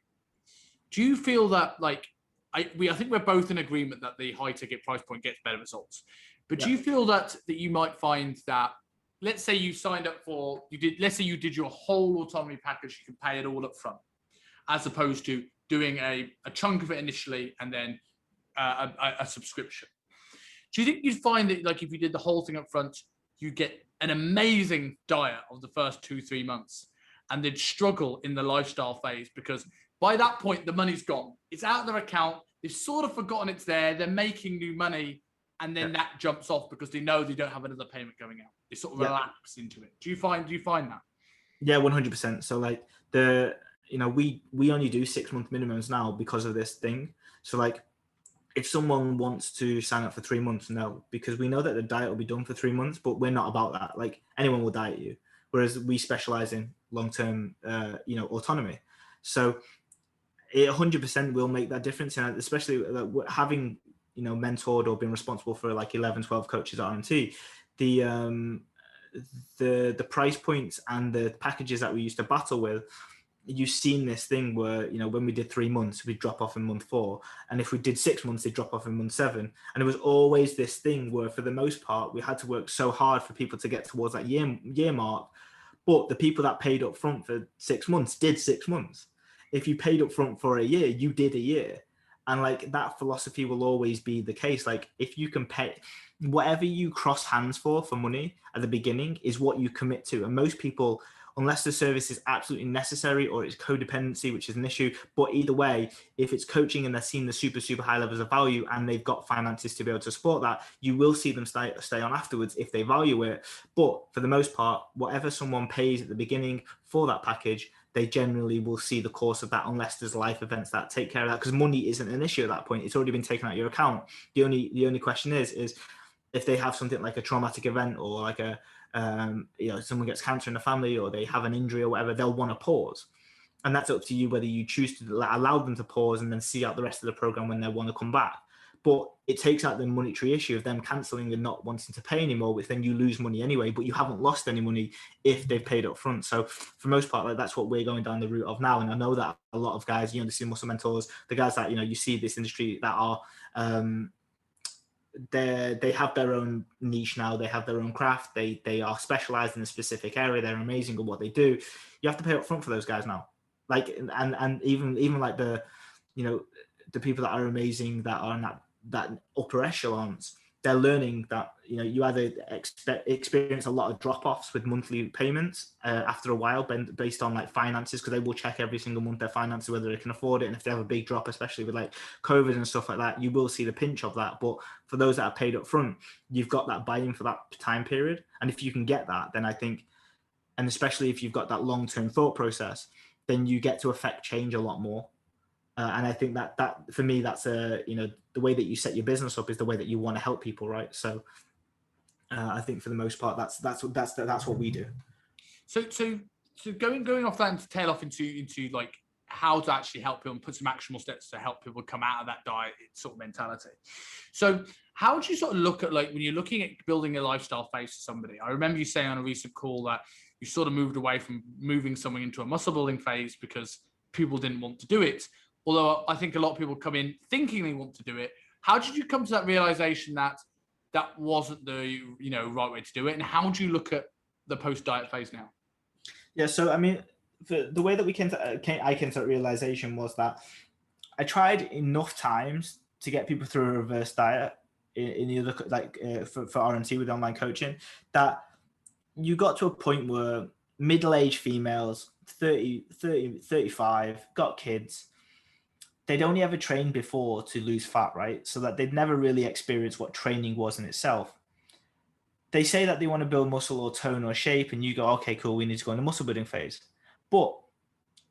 do you feel that, like, I think we're both in agreement that the high ticket price point gets better results, but do you feel that you might find that, let's say you signed up let's say you did your whole autonomy package, you can pay it all up front, as opposed to doing a chunk of it initially and then a subscription? Do you think you'd find that, like, if you did the whole thing up front, you get an amazing diet of the first 2-3 months, and they'd struggle in the lifestyle phase because by that point the money's gone, it's out of their account, they've sort of forgotten it's there, they're making new money, and then that jumps off because they know they don't have another payment going out. They sort of relax into it. Do you find that? Yeah, 100%. So like we only do 6-month minimums now because of this thing. So like, if someone wants to sign up for 3 months, no, because we know that the diet will be done for 3 months, but we're not about that. Like, anyone will diet you, whereas we specialize in long-term, autonomy. So it 100% will make that difference. And especially having, mentored or been responsible for like 11, 12 coaches at RMT, the price points and the packages that we used to battle with, you've seen this thing where, when we did 3 months, we'd drop off in month 4. And if we did 6 months, they'd drop off in month 7. And it was always this thing where, for the most part, we had to work so hard for people to get towards that year mark. But the people that paid up front for 6 months did 6 months. If you paid up front for a year, you did a year. And like, that philosophy will always be the case. Like, if you can pay, whatever you cross hands for money at the beginning is what you commit to. And most people, unless the service is absolutely necessary or it's codependency, which is an issue, but either way, if it's coaching and they're seeing the super, super high levels of value and they've got finances to be able to support that, you will see them stay on afterwards if they value it. But for the most part, whatever someone pays at the beginning for that package, they generally will see the course of that, unless there's life events that take care of that, because money isn't an issue at that point. It's already been taken out of your account. The only question is if they have something like a traumatic event, or like someone gets cancer in the family, or they have an injury or whatever, they'll want to pause. And that's up to you whether you choose to allow them to pause and then see out the rest of the program when they want to come back. But it takes out the monetary issue of them cancelling and not wanting to pay anymore, which then you lose money anyway, but you haven't lost any money if they've paid up front. So for the most part, like, that's what we're going down the route of now. And I know that a lot of guys, the Senior Muscle Mentors, the guys that, you see this industry that are, they have their own niche now. They have their own craft. They are specialized in a specific area. They're amazing at what they do. You have to pay up front for those guys now. Like, and even like the people that are amazing, that are in that upper echelons, they're learning that, you either experience a lot of drop-offs with monthly payments after a while, based on like finances, because they will check every single month their finances, whether they can afford it. And if they have a big drop, especially with like COVID and stuff like that, you will see the pinch of that. But for those that are paid up front, you've got that buy-in for that time period. And if you can get that, then I think, and especially if you've got that long-term thought process, then you get to affect change a lot more. And I think that for me, that's the way that you set your business up is the way that you want to help people, right? So I think for the most part, that's what we do. So going off that and to tail off into like how to actually help people and put some actionable steps to help people come out of that diet sort of mentality. So how do you sort of look at, like, when you're looking at building a lifestyle phase for somebody? I remember you saying on a recent call that you sort of moved away from moving someone into a muscle building phase because people didn't want to do it. Although I think a lot of people come in thinking they want to do it. How did you come to that realization that that wasn't the right way to do it? And how do you look at the post-diet phase now? Yeah, so I mean, the way that I came to that realization was that I tried enough times to get people through a reverse diet in the other, like for RMT with online coaching, that you got to a point where middle-aged females, 30, 35, got kids, they'd only ever trained before to lose fat, right? So that they'd never really experienced what training was in itself. They say that they want to build muscle or tone or shape, and you go, okay, cool, we need to go in the muscle building phase. But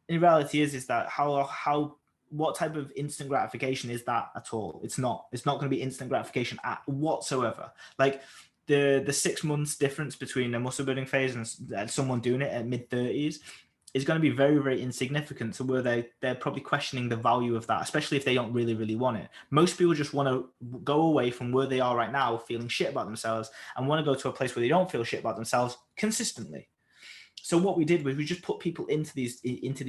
in reality is that what type of instant gratification is that at all? It's not going to be instant gratification at whatsoever. Like the 6 months difference between a muscle building phase and someone doing it at mid-30s is going to be very, very insignificant to where they're probably questioning the value of that, especially if they don't really, really want it. Most people just want to go away from where they are right now feeling shit about themselves and want to go to a place where they don't feel shit about themselves consistently. So what we did was we just put people into these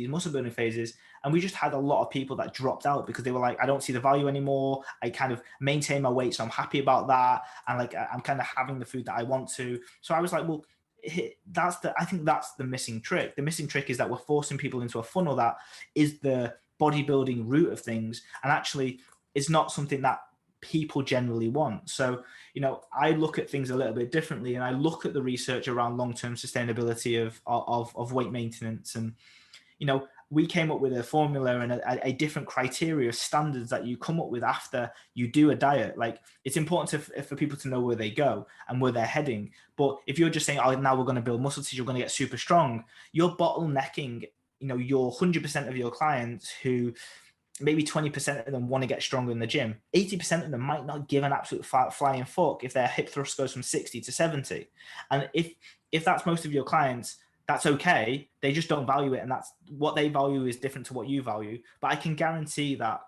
muscle building phases, and we just had a lot of people that dropped out because they were like, I don't see the value anymore. I kind of maintain my weight, so I'm happy about that. And like, I'm kind of having the food that I want to. So I was like, well, I think that's the missing trick. The missing trick is that we're forcing people into a funnel that is the bodybuilding route of things, and actually it's not something that people generally want. So, I look at things a little bit differently, and I look at the research around long-term sustainability of weight maintenance. And, we came up with a formula and a different criteria of standards that you come up with after you do a diet. Like, it's important for people to know where they go and where they're heading. But if you're just saying, oh, now we're going to build muscle tissue, we're going to get super strong, you're bottlenecking, your 100% of your clients who maybe 20% of them want to get stronger in the gym. 80% of them might not give an absolute flying fuck if their hip thrust goes from 60 to 70. And if that's most of your clients, that's okay. They just don't value it. And that's what they value is different to what you value. But I can guarantee that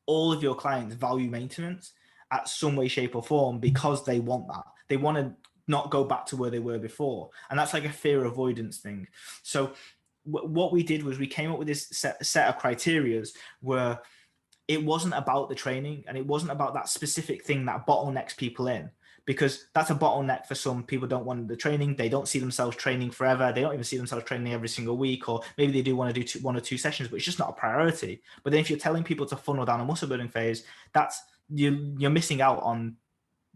all of your clients value maintenance at some way, shape or form because they want that. They want to not go back to where they were before. And that's like a fear avoidance thing. So what we did was we came up with this set of criterias where it wasn't about the training and it wasn't about that specific thing that bottlenecks people in, because that's a bottleneck for some people. Don't want the training. They don't see themselves training forever. They don't even see themselves training every single week, or maybe they do want to do one or two sessions, but it's just not a priority. But then if you're telling people to funnel down a muscle building phase, that's you're missing out on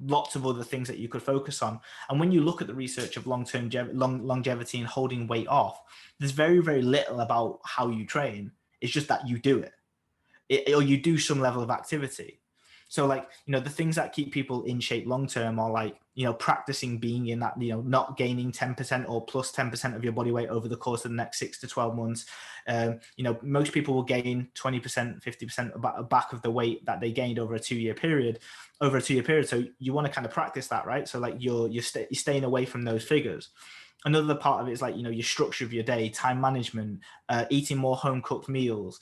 lots of other things that you could focus on. And when you look at the research of long-term longevity and holding weight off, there's very, very little about how you train. It's just that you do it, or you do some level of activity. So like, the things that keep people in shape long-term are like, practicing being in that, not gaining 10% or plus 10% of your body weight over the course of the next 6 to 12 months. Most people will gain 20%, 50% back of the weight that they gained over a 2-year period. So you want to kind of practice that, right? So like you're staying away from those figures. Another part of it is like, your structure of your day, time management, eating more home cooked meals,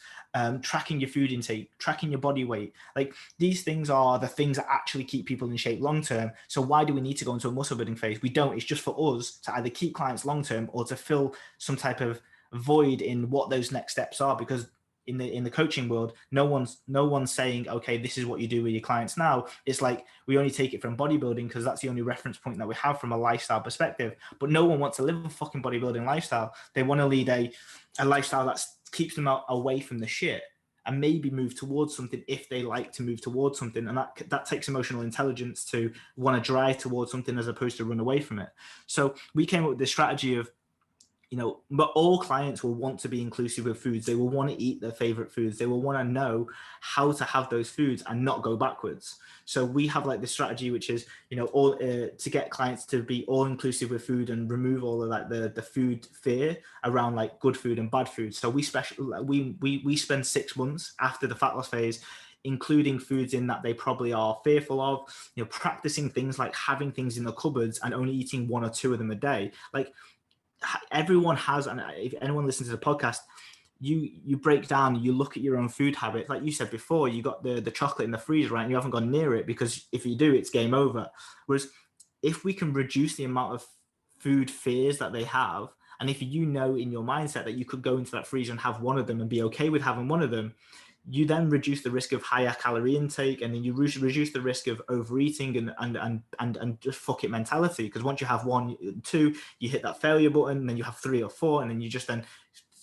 tracking your food intake, tracking your body weight. Like these things are the things that actually keep people in shape long term. So why do we need to go into a muscle building phase? We don't. It's just for us to either keep clients long term or to fill some type of void in what those next steps are, because in the coaching world, no one's saying, okay, this is what you do with your clients now. It's like we only take it from bodybuilding because that's the only reference point that we have from a lifestyle perspective. But no one wants to live a fucking bodybuilding lifestyle. They want to lead a lifestyle that keeps them away from the shit and maybe move towards something if they like to move towards something. And that takes emotional intelligence to want to drive towards something as opposed to run away from it. So we came up with this strategy of, but all clients will want to be inclusive of foods. They will want to eat their favorite foods. They will want to know how to have those foods and not go backwards. So we have like this strategy, which is, all to get clients to be all inclusive with food and remove all of like the food fear around like good food and bad food. So we spend 6 months after the fat loss phase, including foods in that they probably are fearful of, practicing things like having things in the cupboards and only eating 1 or 2 of them a day. Like, everyone has, and if anyone listens to the podcast, you break down, you look at your own food habits. Like you said before, you got the chocolate in the freezer, right? And you haven't gone near it because if you do, it's game over. Whereas if we can reduce the amount of food fears that they have, and if in your mindset that you could go into that freezer and have 1 of them and be okay with having 1 of them, you then reduce the risk of higher calorie intake, and then you reduce the risk of overeating and just fuck it mentality. Because once you have 1, 2, you hit that failure button, and then you have 3 or 4, and then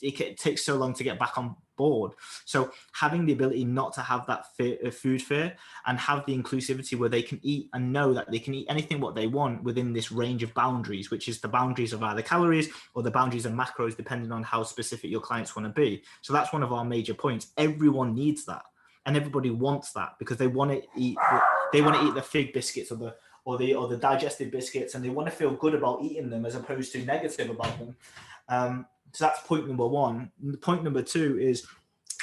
it takes so long to get back on board. So having the ability not to have that food fear and have the inclusivity where they can eat and know that they can eat anything what they want within this range of boundaries, which is the boundaries of either calories or the boundaries of macros, depending on how specific your clients want to be. So that's one of our major points. Everyone needs that, and everybody wants that because they want to eat the fig biscuits or the digestive biscuits, and they want to feel good about eating them as opposed to negative about them. So that's point number 1. Point number 2 is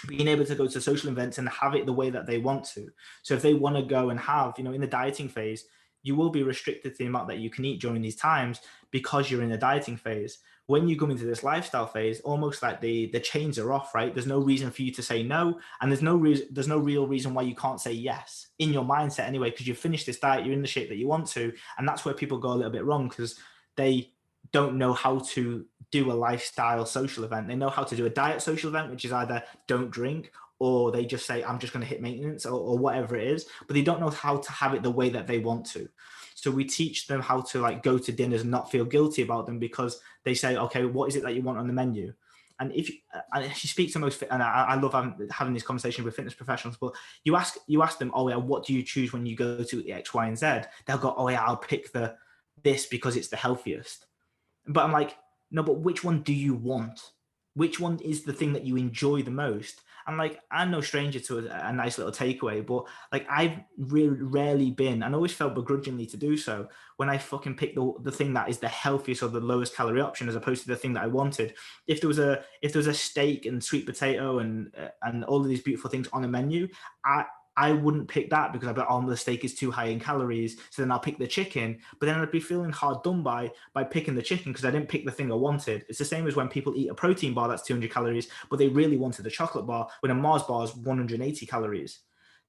being able to go to social events and have it the way that they want to. So if they want to go and have, in the dieting phase, you will be restricted to the amount that you can eat during these times because you're in the dieting phase. When you come into this lifestyle phase, almost like the chains are off, right? There's no reason for you to say no, and there's no real reason why you can't say yes in your mindset anyway, because you've finished this diet, you're in the shape that you want to, and that's where people go a little bit wrong because they don't know how to do a lifestyle social event. They know how to do a diet social event, which is either don't drink, or they just say, I'm just going to hit maintenance or whatever it is, but they don't know how to have it the way that they want to. So we teach them how to like go to dinners and not feel guilty about them because they say, okay, what is it that you want on the menu? And if you speak to most, and I love having this conversation with fitness professionals, but you ask them, oh yeah, what do you choose when you go to X, Y, and Z? They'll go, oh yeah, I'll pick this because it's the healthiest. But I'm like, no, but which one do you want? Which one is the thing that you enjoy the most? And like, I'm no stranger to a nice little takeaway, but like I've really rarely been, and always felt begrudgingly to do so, when I fucking pick the thing that is the healthiest or the lowest calorie option as opposed to the thing that I wanted. If there was a steak and sweet potato and all of these beautiful things on a menu, I wouldn't pick that because I'd be like, oh, the steak is too high in calories. So then I'll pick the chicken, but then I'd be feeling hard done by picking the chicken because I didn't pick the thing I wanted. It's the same as when people eat a protein bar that's 200 calories, but they really wanted a chocolate bar when a Mars bar is 180 calories.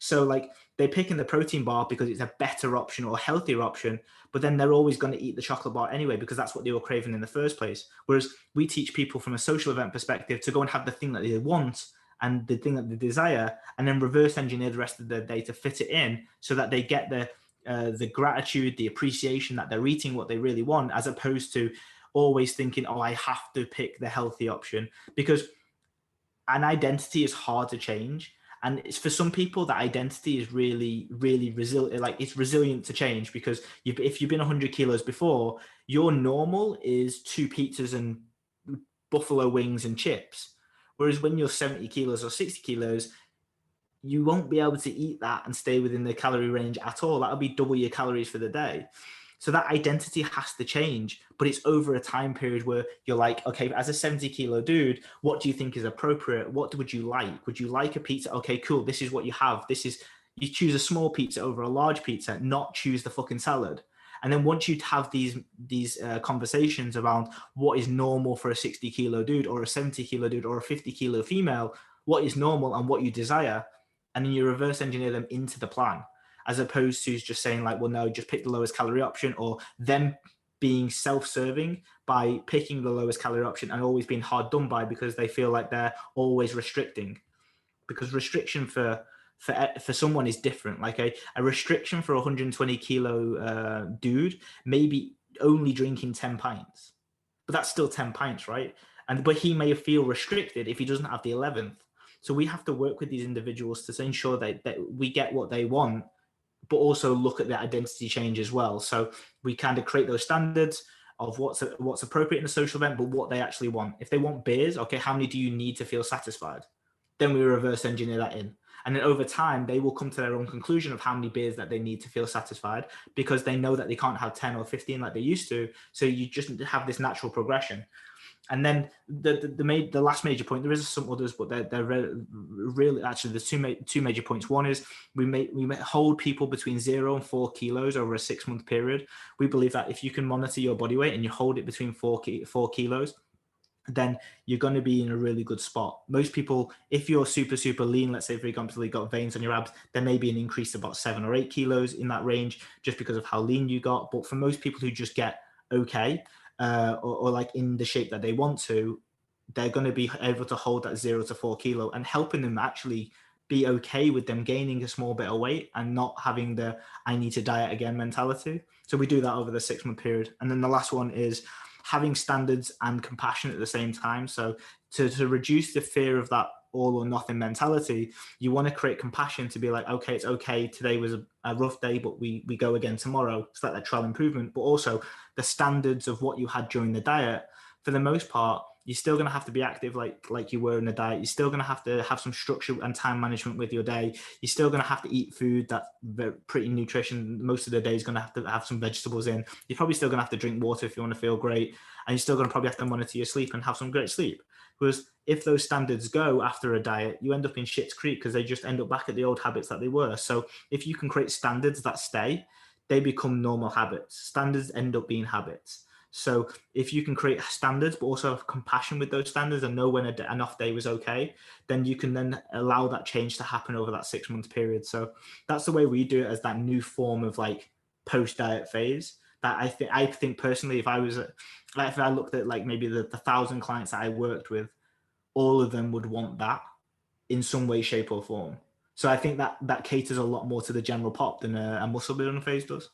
So like they're picking the protein bar because it's a better option or healthier option, but then they're always going to eat the chocolate bar anyway because that's what they were craving in the first place. Whereas we teach people from a social event perspective to go and have the thing that they want and the thing that they desire, and then reverse engineer the rest of their day to fit it in so that they get the gratitude, the appreciation that they're eating what they really want, as opposed to always thinking, oh, I have to pick the healthy option. Because an identity is hard to change, and it's for some people that identity is really really resilient, like it's resilient to change, because if you've been 100 kilos before, your normal is 2 pizzas and buffalo wings and chips, whereas when you're 70 kilos or 60 kilos, you won't be able to eat that and stay within the calorie range at all. That'll be double your calories for the day. So that identity has to change, but it's over a time period where you're like, okay, as a 70-kilo dude, what do you think is appropriate? What would you like? Would you like a pizza? Okay, cool. This is what you have. You choose a small pizza over a large pizza, not choose the fucking salad. And then once you have these conversations around what is normal for a 60-kilo dude or a 70-kilo dude or a 50-kilo female, what is normal and what you desire, and then you reverse engineer them into the plan, as opposed to just saying like, well, no, just pick the lowest calorie option, or them being self-serving by picking the lowest calorie option and always being hard done by because they feel like they're always restricting. Because restriction for someone is different. Like a restriction for a 120 kilo dude, maybe only drinking 10 pints, but that's still 10 pints, right? But he may feel restricted if he doesn't have the 11th. So we have to work with these individuals to ensure that we get what they want, but also look at their identity change as well. So we kind of create those standards of what's appropriate in a social event, but what they actually want. If they want beers, okay, how many do you need to feel satisfied? Then we reverse engineer that in. And then over time, they will come to their own conclusion of how many beers that they need to feel satisfied, because they know that they can't have 10 or 15 like they used to. So you just have this natural progression. And then the last major point, there is some others, but they're really actually there's two major points. One is we hold people between 0 and 4 kilos over a 6-month period. We believe that if you can monitor your body weight and you hold it between 4 kilos, then you're going to be in a really good spot. Most people, if you're super, super lean, let's say, for example, you got veins on your abs, there may be an increase of about 7 or 8 kilos in that range just because of how lean you got. But for most people who just get okay, or like in the shape that they want to, they're going to be able to hold that 0 to 4 kilo, and helping them actually be okay with them gaining a small bit of weight and not having the I need to diet again mentality. So we do that over the 6-month period. And then the last one is having standards and compassion at the same time. So to reduce the fear of that all or nothing mentality, you want to create compassion to be like, okay, it's okay, today was a rough day, but we go again tomorrow. It's like that trial improvement. But also the standards of what you had during the diet, for the most part, you're still going to have to be active like you were in the diet. You're still going to have some structure and time management with your day. You're still going to have to eat food that's pretty nutrition. Most of the day is going to have some vegetables in. You're probably still going to have to drink water if you want to feel great. And you're still going to probably have to monitor your sleep and have some great sleep. Whereas if those standards go after a diet, you end up in shit's creek because they just end up back at the old habits that they were. So if you can create standards that stay, they become normal habits. Standards end up being habits. So if you can create standards, but also have compassion with those standards and know when an off day was okay, then you can then allow that change to happen over that 6-month period. So that's the way we do it, as that new form of like post-diet phase. That I think personally, if I looked at like maybe the 1,000 clients that I worked with, all of them would want that in some way, shape, or form. So I think that caters a lot more to the general pop than a muscle building phase does.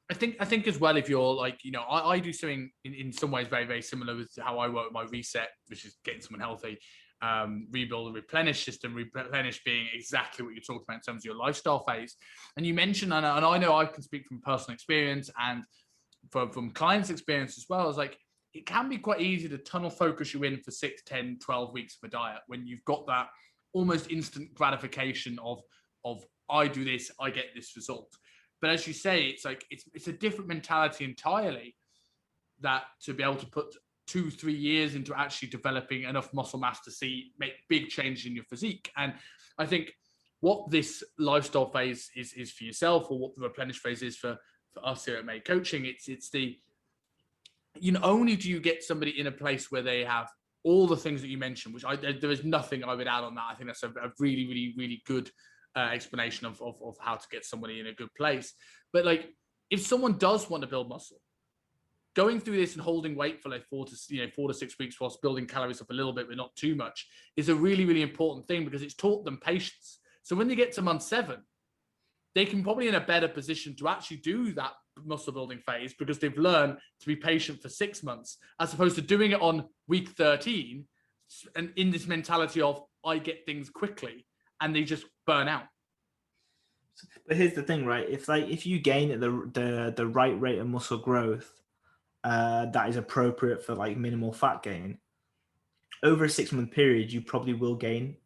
I think as well, if you're like, I do something in some ways very, very similar with how I work with my reset, which is getting someone healthy, rebuild and replenish system, replenish being exactly what you're talking about in terms of your lifestyle phase. And you mentioned, and I know I can speak from personal experience and from clients' experience as well, is like, it can be quite easy to tunnel focus you in for 6, 10, 12 weeks of a diet when you've got that almost instant gratification of I do this, I get this result. But as you say, it's like it's a different mentality entirely, that to be able to put 2-3 years into actually developing enough muscle mass to make big changes in your physique. And I think what this lifestyle phase is for yourself, or what the replenish phase is for us here at Made Coaching, it's the, only do you get somebody in a place where they have all the things that you mentioned, which there is nothing I would add on that. I think that's a really, really, really good explanation of how to get somebody in a good place. But like, if someone does want to build muscle, going through this and holding weight for like 4 to 6 weeks whilst building calories up a little bit, but not too much, is a really, really important thing, because it's taught them patience. So when they get to month 7, they can probably in a better position to actually do that muscle building phase, because they've learned to be patient for 6 months, as opposed to doing it on week 13 and in this mentality of I get things quickly, and they just burn out. But here's the thing, right? If you gain at the right rate of muscle growth that is appropriate for like minimal fat gain, over a 6-month period, you probably will gain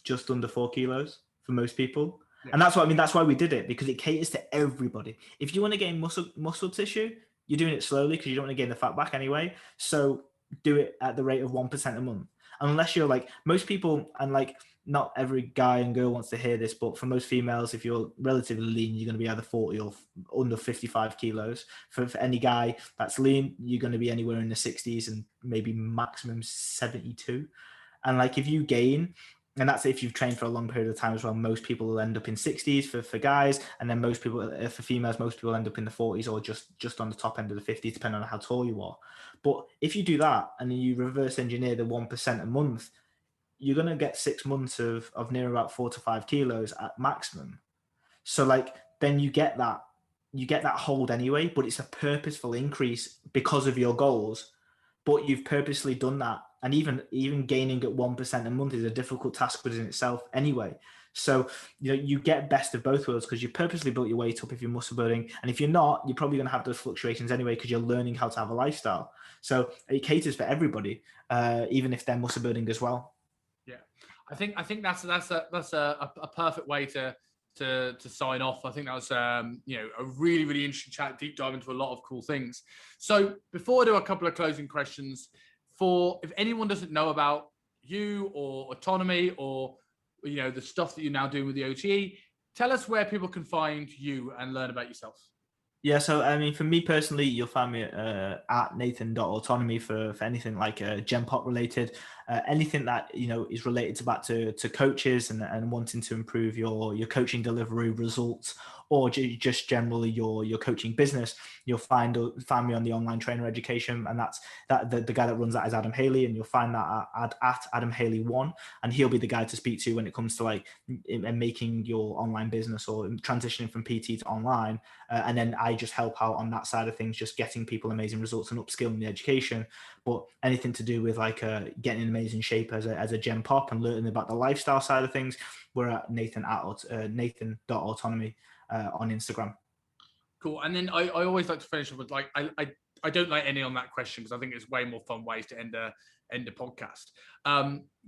just under 4 kilos for most people. Yeah. And that's what I mean. That's why we did it, because it caters to everybody. If you want to gain muscle tissue, you're doing it slowly because you don't want to gain the fat back anyway. So do it at the rate of 1% a month. Unless you're like most people, and like not every guy and girl wants to hear this, but for most females, if you're relatively lean, you're going to be either 40 or under 55 kilos. For any guy that's lean, you're going to be anywhere in the 60s and maybe maximum 72. And like if you gain, and that's if you've trained for a long period of time as well, most people will end up in 60s for guys, and then most people, for females, most people end up in the 40s or just on the top end of the 50s, depending on how tall you are. But if you do that and then you reverse engineer the 1% a month, you're going to get 6 months of near about 4 to 5 kilos at maximum. So like then you get that hold anyway, but it's a purposeful increase because of your goals. But you've purposely done that. And even gaining at 1% a month is a difficult task within itself anyway. So, you get best of both worlds, because you purposely built your weight up if you're muscle building. And if you're not, you're probably going to have those fluctuations anyway, because you're learning how to have a lifestyle. So it caters for everybody, even if they're muscle building as well. Yeah, I think that's a perfect way to sign off. I think that was a really, really interesting chat, deep dive into a lot of cool things. So before I do a couple of closing questions, if anyone doesn't know about you or Autonomy or the stuff that you're now doing with the OTE, tell us where people can find you and learn about yourself. Yeah, so I mean, for me personally, you'll find me at nathan.autonomy for anything like Gen Pop related, anything that is related to coaches and wanting to improve your coaching delivery results, or just generally your coaching business. You'll find me on the Online Trainer Education, and that's the guy that runs that is Adam Haley, and you'll find that at Adam Haley 1, and he'll be the guy to speak to when it comes to like making your online business or transitioning from PT to online, and then I just help out on that side of things, just getting people amazing results and upskilling the education. But anything to do with like getting in amazing shape as a Gen Pop and learning about the lifestyle side of things, we're at nathan.autonomy on Instagram. Cool. And then I always like to finish with like I don't like any on that question, because I think it's way more fun ways to end a podcast.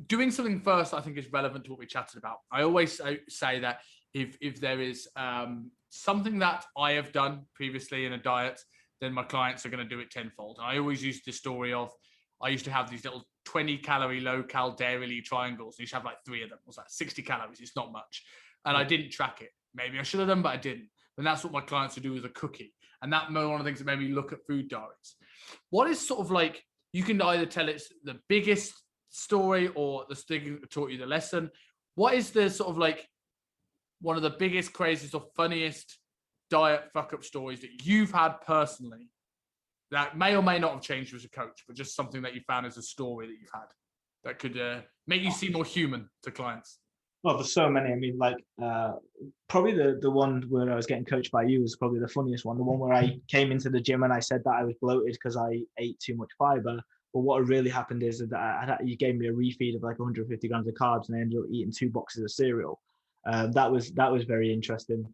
Doing something first, I think, is relevant to what we chatted about. I always say that if there is something that I have done previously in a diet, then my clients are going to do it tenfold. And I always use the story of, I used to have these little 20-calorie low-cal dairy dairyly triangles. You should have like 3 of them. It was like 60 calories. It's not much. And I didn't track it. Maybe I should have done, but I didn't. And that's what my clients would do with a cookie. And that's one of the things that made me look at food diaries. What is sort of like, you can either tell it's the biggest story or the thing that taught you the lesson. What is the sort of like one of the biggest, craziest, or funniest diet fuck-up stories that you've had personally that may or may not have changed you as a coach, but just something that you found as a story that you've had that could make you seem more human to clients? Well, there's so many. I mean, like probably the one where I was getting coached by you was probably the funniest one. The one where I came into the gym and I said that I was bloated because I ate too much fiber. But what really happened is that you gave me a refeed of like 150 grams of carbs, and I ended up eating 2 boxes of cereal. That was very interesting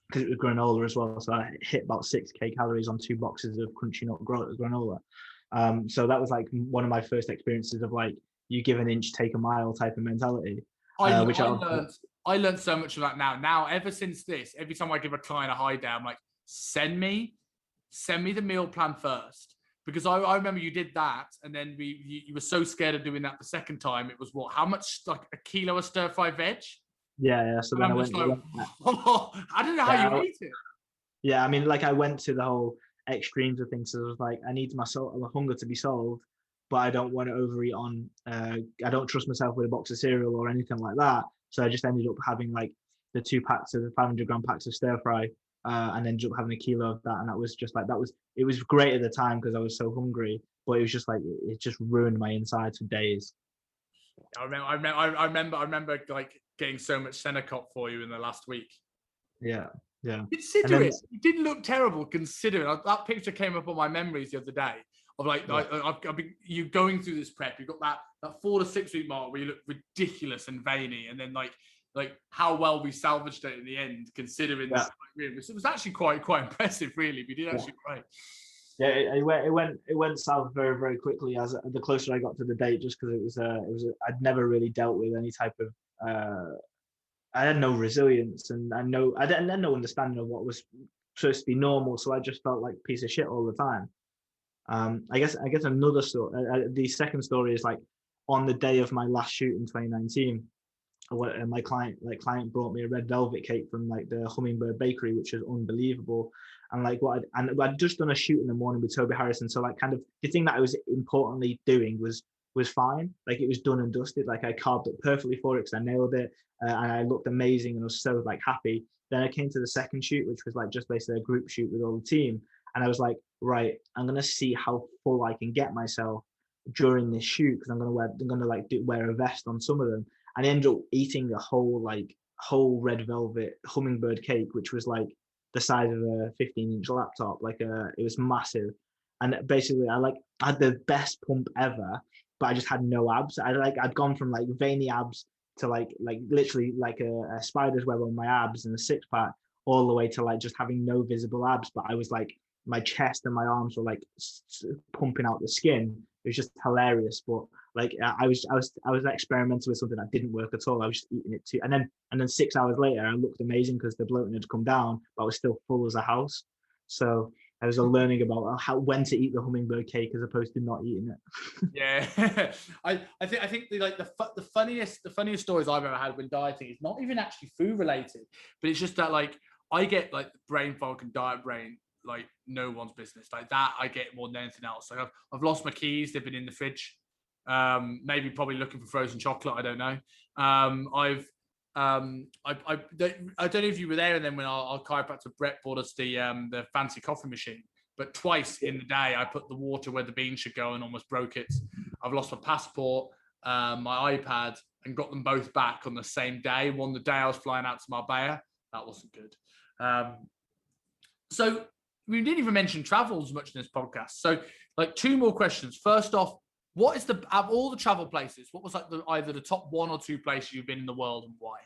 because it was granola as well. So I hit about 6K calories on 2 boxes of crunchy nut granola. So that was like one of my first experiences of like, you give an inch, take a mile type of mentality. I learned so much of that now. Now, ever since this, every time I give a client a high day, I'm like, send me the meal plan first. Because I remember you did that, and then you were so scared of doing that the second time. It was what? How much? Like a kilo of stir-fry veg? Yeah. So then I went. Like, I don't know how you ate it. Yeah, I mean, like I went to the whole extremes of things. So it was like, I need my hunger to be solved, but I don't want to overeat on. I don't trust myself with a box of cereal or anything like that. So I just ended up having like the 2 packs of the 500-gram packs of stir fry, and ended up having a kilo of that. And that was just like, it was great at the time because I was so hungry, but it was just like, it just ruined my insides for days. I remember like getting so much Senecop for you in the last week. Yeah. Considering it didn't look terrible, considering that picture came up on my memories the other day of like I've been you going through this prep. You've got that 4 to 6 week mark where you look ridiculous and veiny, and then like how well we salvaged it in the end, considering that it was actually quite impressive, really. We did actually great. Yeah, it went south very, very quickly as the closer I got to the date, just because it was I'd never really dealt with any type of I had no resilience, and I had no understanding of what was supposed to be normal, so I just felt like a piece of shit all the time. I guess another story. The second story is like on the day of my last shoot in 2019. My client brought me a red velvet cake from like the Hummingbird Bakery, which was unbelievable. And like I'd just done a shoot in the morning with Toby Harrison, so like kind of the thing that I was importantly doing was fine. Like it was done and dusted. Like I carved up perfectly for it because I nailed it, and I looked amazing and I was so like happy. Then I came to the second shoot, which was like just basically a group shoot with all the team, and I was like, right, I'm gonna see how full I can get myself during this shoot because I'm gonna wear a vest on some of them. And I ended up eating a whole red velvet hummingbird cake, which was like the size of a 15-inch laptop. It was massive. And basically I had the best pump ever, but I just had no abs. I'd gone from like veiny abs to like literally like a spider's web on my abs and a 6-pack, all the way to like just having no visible abs. But I was like, my chest and my arms were like pumping out the skin. It was just hilarious. But like I was experimenting with something that didn't work at all. I was just eating it too, and then 6 hours later, I looked amazing because the bloating had come down, but I was still full as a house. So I was learning about when to eat the hummingbird cake as opposed to not eating it. Yeah, I think the funniest stories I've ever had when dieting is not even actually food related, but it's just that like I get like brain fog and diet brain like no one's business. Like that I get more than anything else. Like I've lost my keys; they've been in the fridge. Maybe probably looking for frozen chocolate. I don't know. I don't know if you were there, and then when our chiropractor Brett bought us the fancy coffee machine, but twice in the day I put the water where the bean should go and almost broke it. I've lost my passport, my iPad, and got them both back on the same day. One the day I was flying out to Marbella. That wasn't good. So we didn't even mention travel as much in this podcast. So like 2 more questions. First off, what is of all the travel places, what was like either the top 1 or 2 places you've been in the world and why?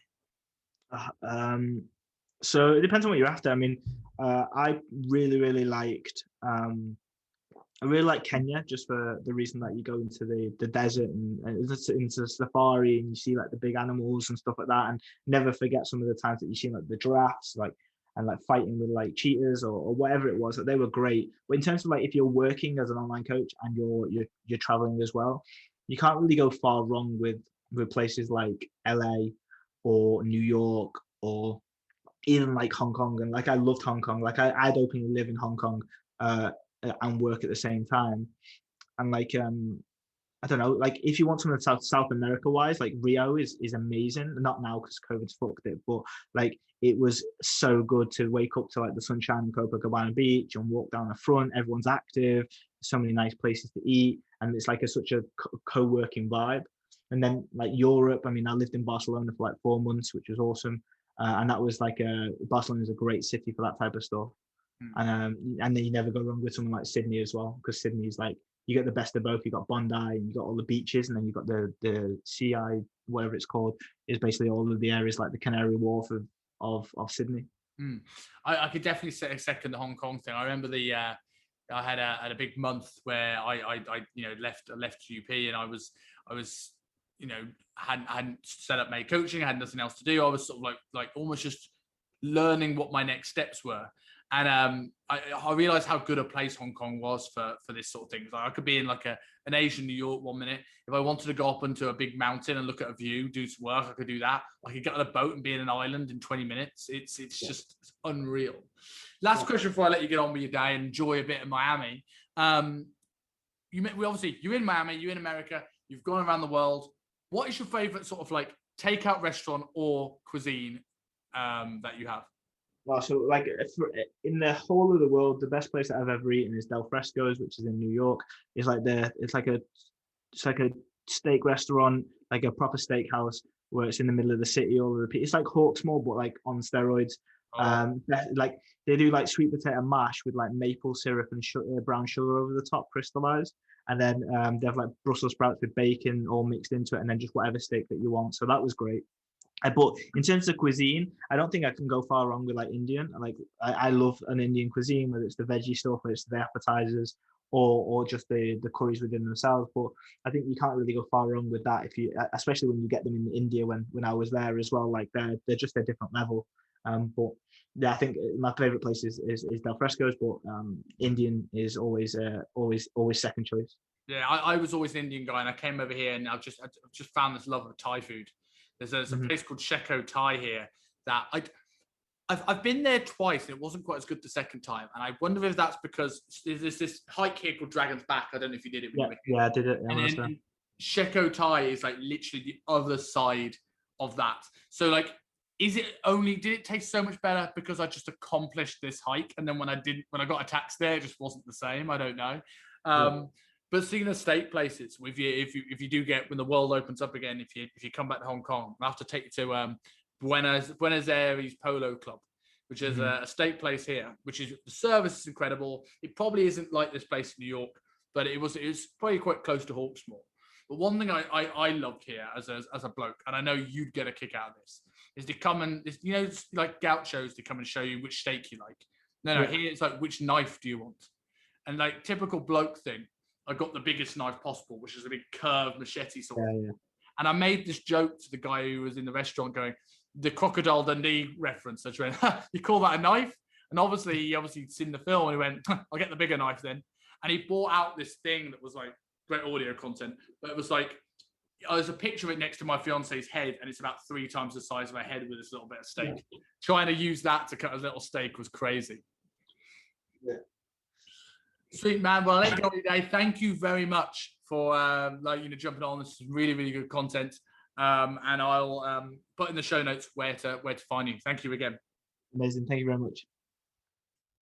So it depends on what you're after. I mean, I really, really liked, I really like Kenya just for the reason that you go into the desert and into safari and you see like the big animals and stuff like that, and never forget some of the times that you see like the giraffes, and fighting with like cheetahs or whatever it was. That they were great. But in terms of like if you're working as an online coach and you're traveling as well, you can't really go far wrong with places like LA or New York or even like Hong Kong. And like I loved Hong Kong. Like I'd openly live in Hong Kong and work at the same time. And like I don't know, like if you want something South America wise, like Rio is amazing. Not now because COVID's fucked it, but like it was so good to wake up to like the sunshine in Copacabana Beach and walk down the front. Everyone's active. So many nice places to eat, and it's like such a co-working vibe. And then like Europe, I mean, I lived in Barcelona for like 4 months, which was awesome. And that was like Barcelona is a great city for that type of stuff. And then you never go wrong with something like Sydney as well, because Sydney is like you get the best of both. You got Bondi and you got all the beaches, and then you got the CI, whatever it's called, is basically all of the areas like the Canary Wharf of Sydney. I could definitely say second the Hong Kong thing. I remember I had a big month where I left UP, and I was hadn't set up May coaching. I had nothing else to do. I was sort of like almost just learning what my next steps were. And I realized how good a place Hong Kong was for this sort of thing. Like I could be in like an Asian New York 1 minute. If I wanted to go up onto a big mountain and look at a view, do some work, I could do that. I could get on a boat and be in an island in 20 minutes. It's just unreal. Last question before I let you get on with your day and enjoy a bit of Miami. You're in Miami, you're in America, you've gone around the world. What is your favorite sort of like takeout restaurant or cuisine that you have? Well, so like in the whole of the world, the best place that I've ever eaten is Del Fresco's, which is in New York. It's like a steak restaurant, like a proper steakhouse where it's in the middle of the city. It's like Hawksmoor, but like on steroids. Like they do like sweet potato mash with like maple syrup and brown sugar over the top, crystallized, and then they have like Brussels sprouts with bacon all mixed into it, and then just whatever steak that you want. So that was great. But in terms of cuisine, I don't think I can go far wrong with like Indian. Like I love an Indian cuisine, whether it's the veggie stuff, whether it's the appetizers, or just the curries within themselves. But I think you can't really go far wrong with that if you, especially when you get them in India. When I was there as well, like they're just a different level. But yeah, I think my favorite place is Del Fresco's, but Indian is always second choice. Yeah, I was always an Indian guy, and I came over here, and I've just found this love of Thai food. There's a place called Sheko Thai here that I've been there twice, and it wasn't quite as good the second time. And I wonder if that's because there's this hike here called Dragon's Back. I don't know if you did it. Yeah, I did it. And then Sheko Thai is like literally the other side of that. So like, did it taste so much better because I just accomplished this hike, and then when I got a tax there, it just wasn't the same? I don't know. But seeing the steak places, if you do get, when the world opens up again, if you come back to Hong Kong, I'll have to take you to Buenos Aires Polo Club, which is a steak place here, which is, the service is incredible. It probably isn't like this place in New York, but it was probably quite close to Hawksmoor. But one thing I loved here as a bloke, and I know you'd get a kick out of this, is to come and, you know, like gauchos, to come and show you which steak you like. No, here it's like, which knife do you want? And like typical bloke thing, I got the biggest knife possible, which is a big curved machete sort of. Yeah. And I made this joke to the guy who was in the restaurant, going, the Crocodile Dundee reference. I just went, you call that a knife? And obviously he'd seen the film, and he went, I'll get the bigger knife then. And he brought out this thing that was like great audio content, but it was like, there's a picture of it next to my fiance's head, and it's about 3 times the size of her head with this little bit of steak. Yeah. Trying to use that to cut a little steak was crazy. Yeah. Sweet, man. Well, I'll let you go today. Thank you very much for jumping on. This is really, really good content. And I'll put in the show notes where to find you. Thank you again. Amazing. Thank you very much.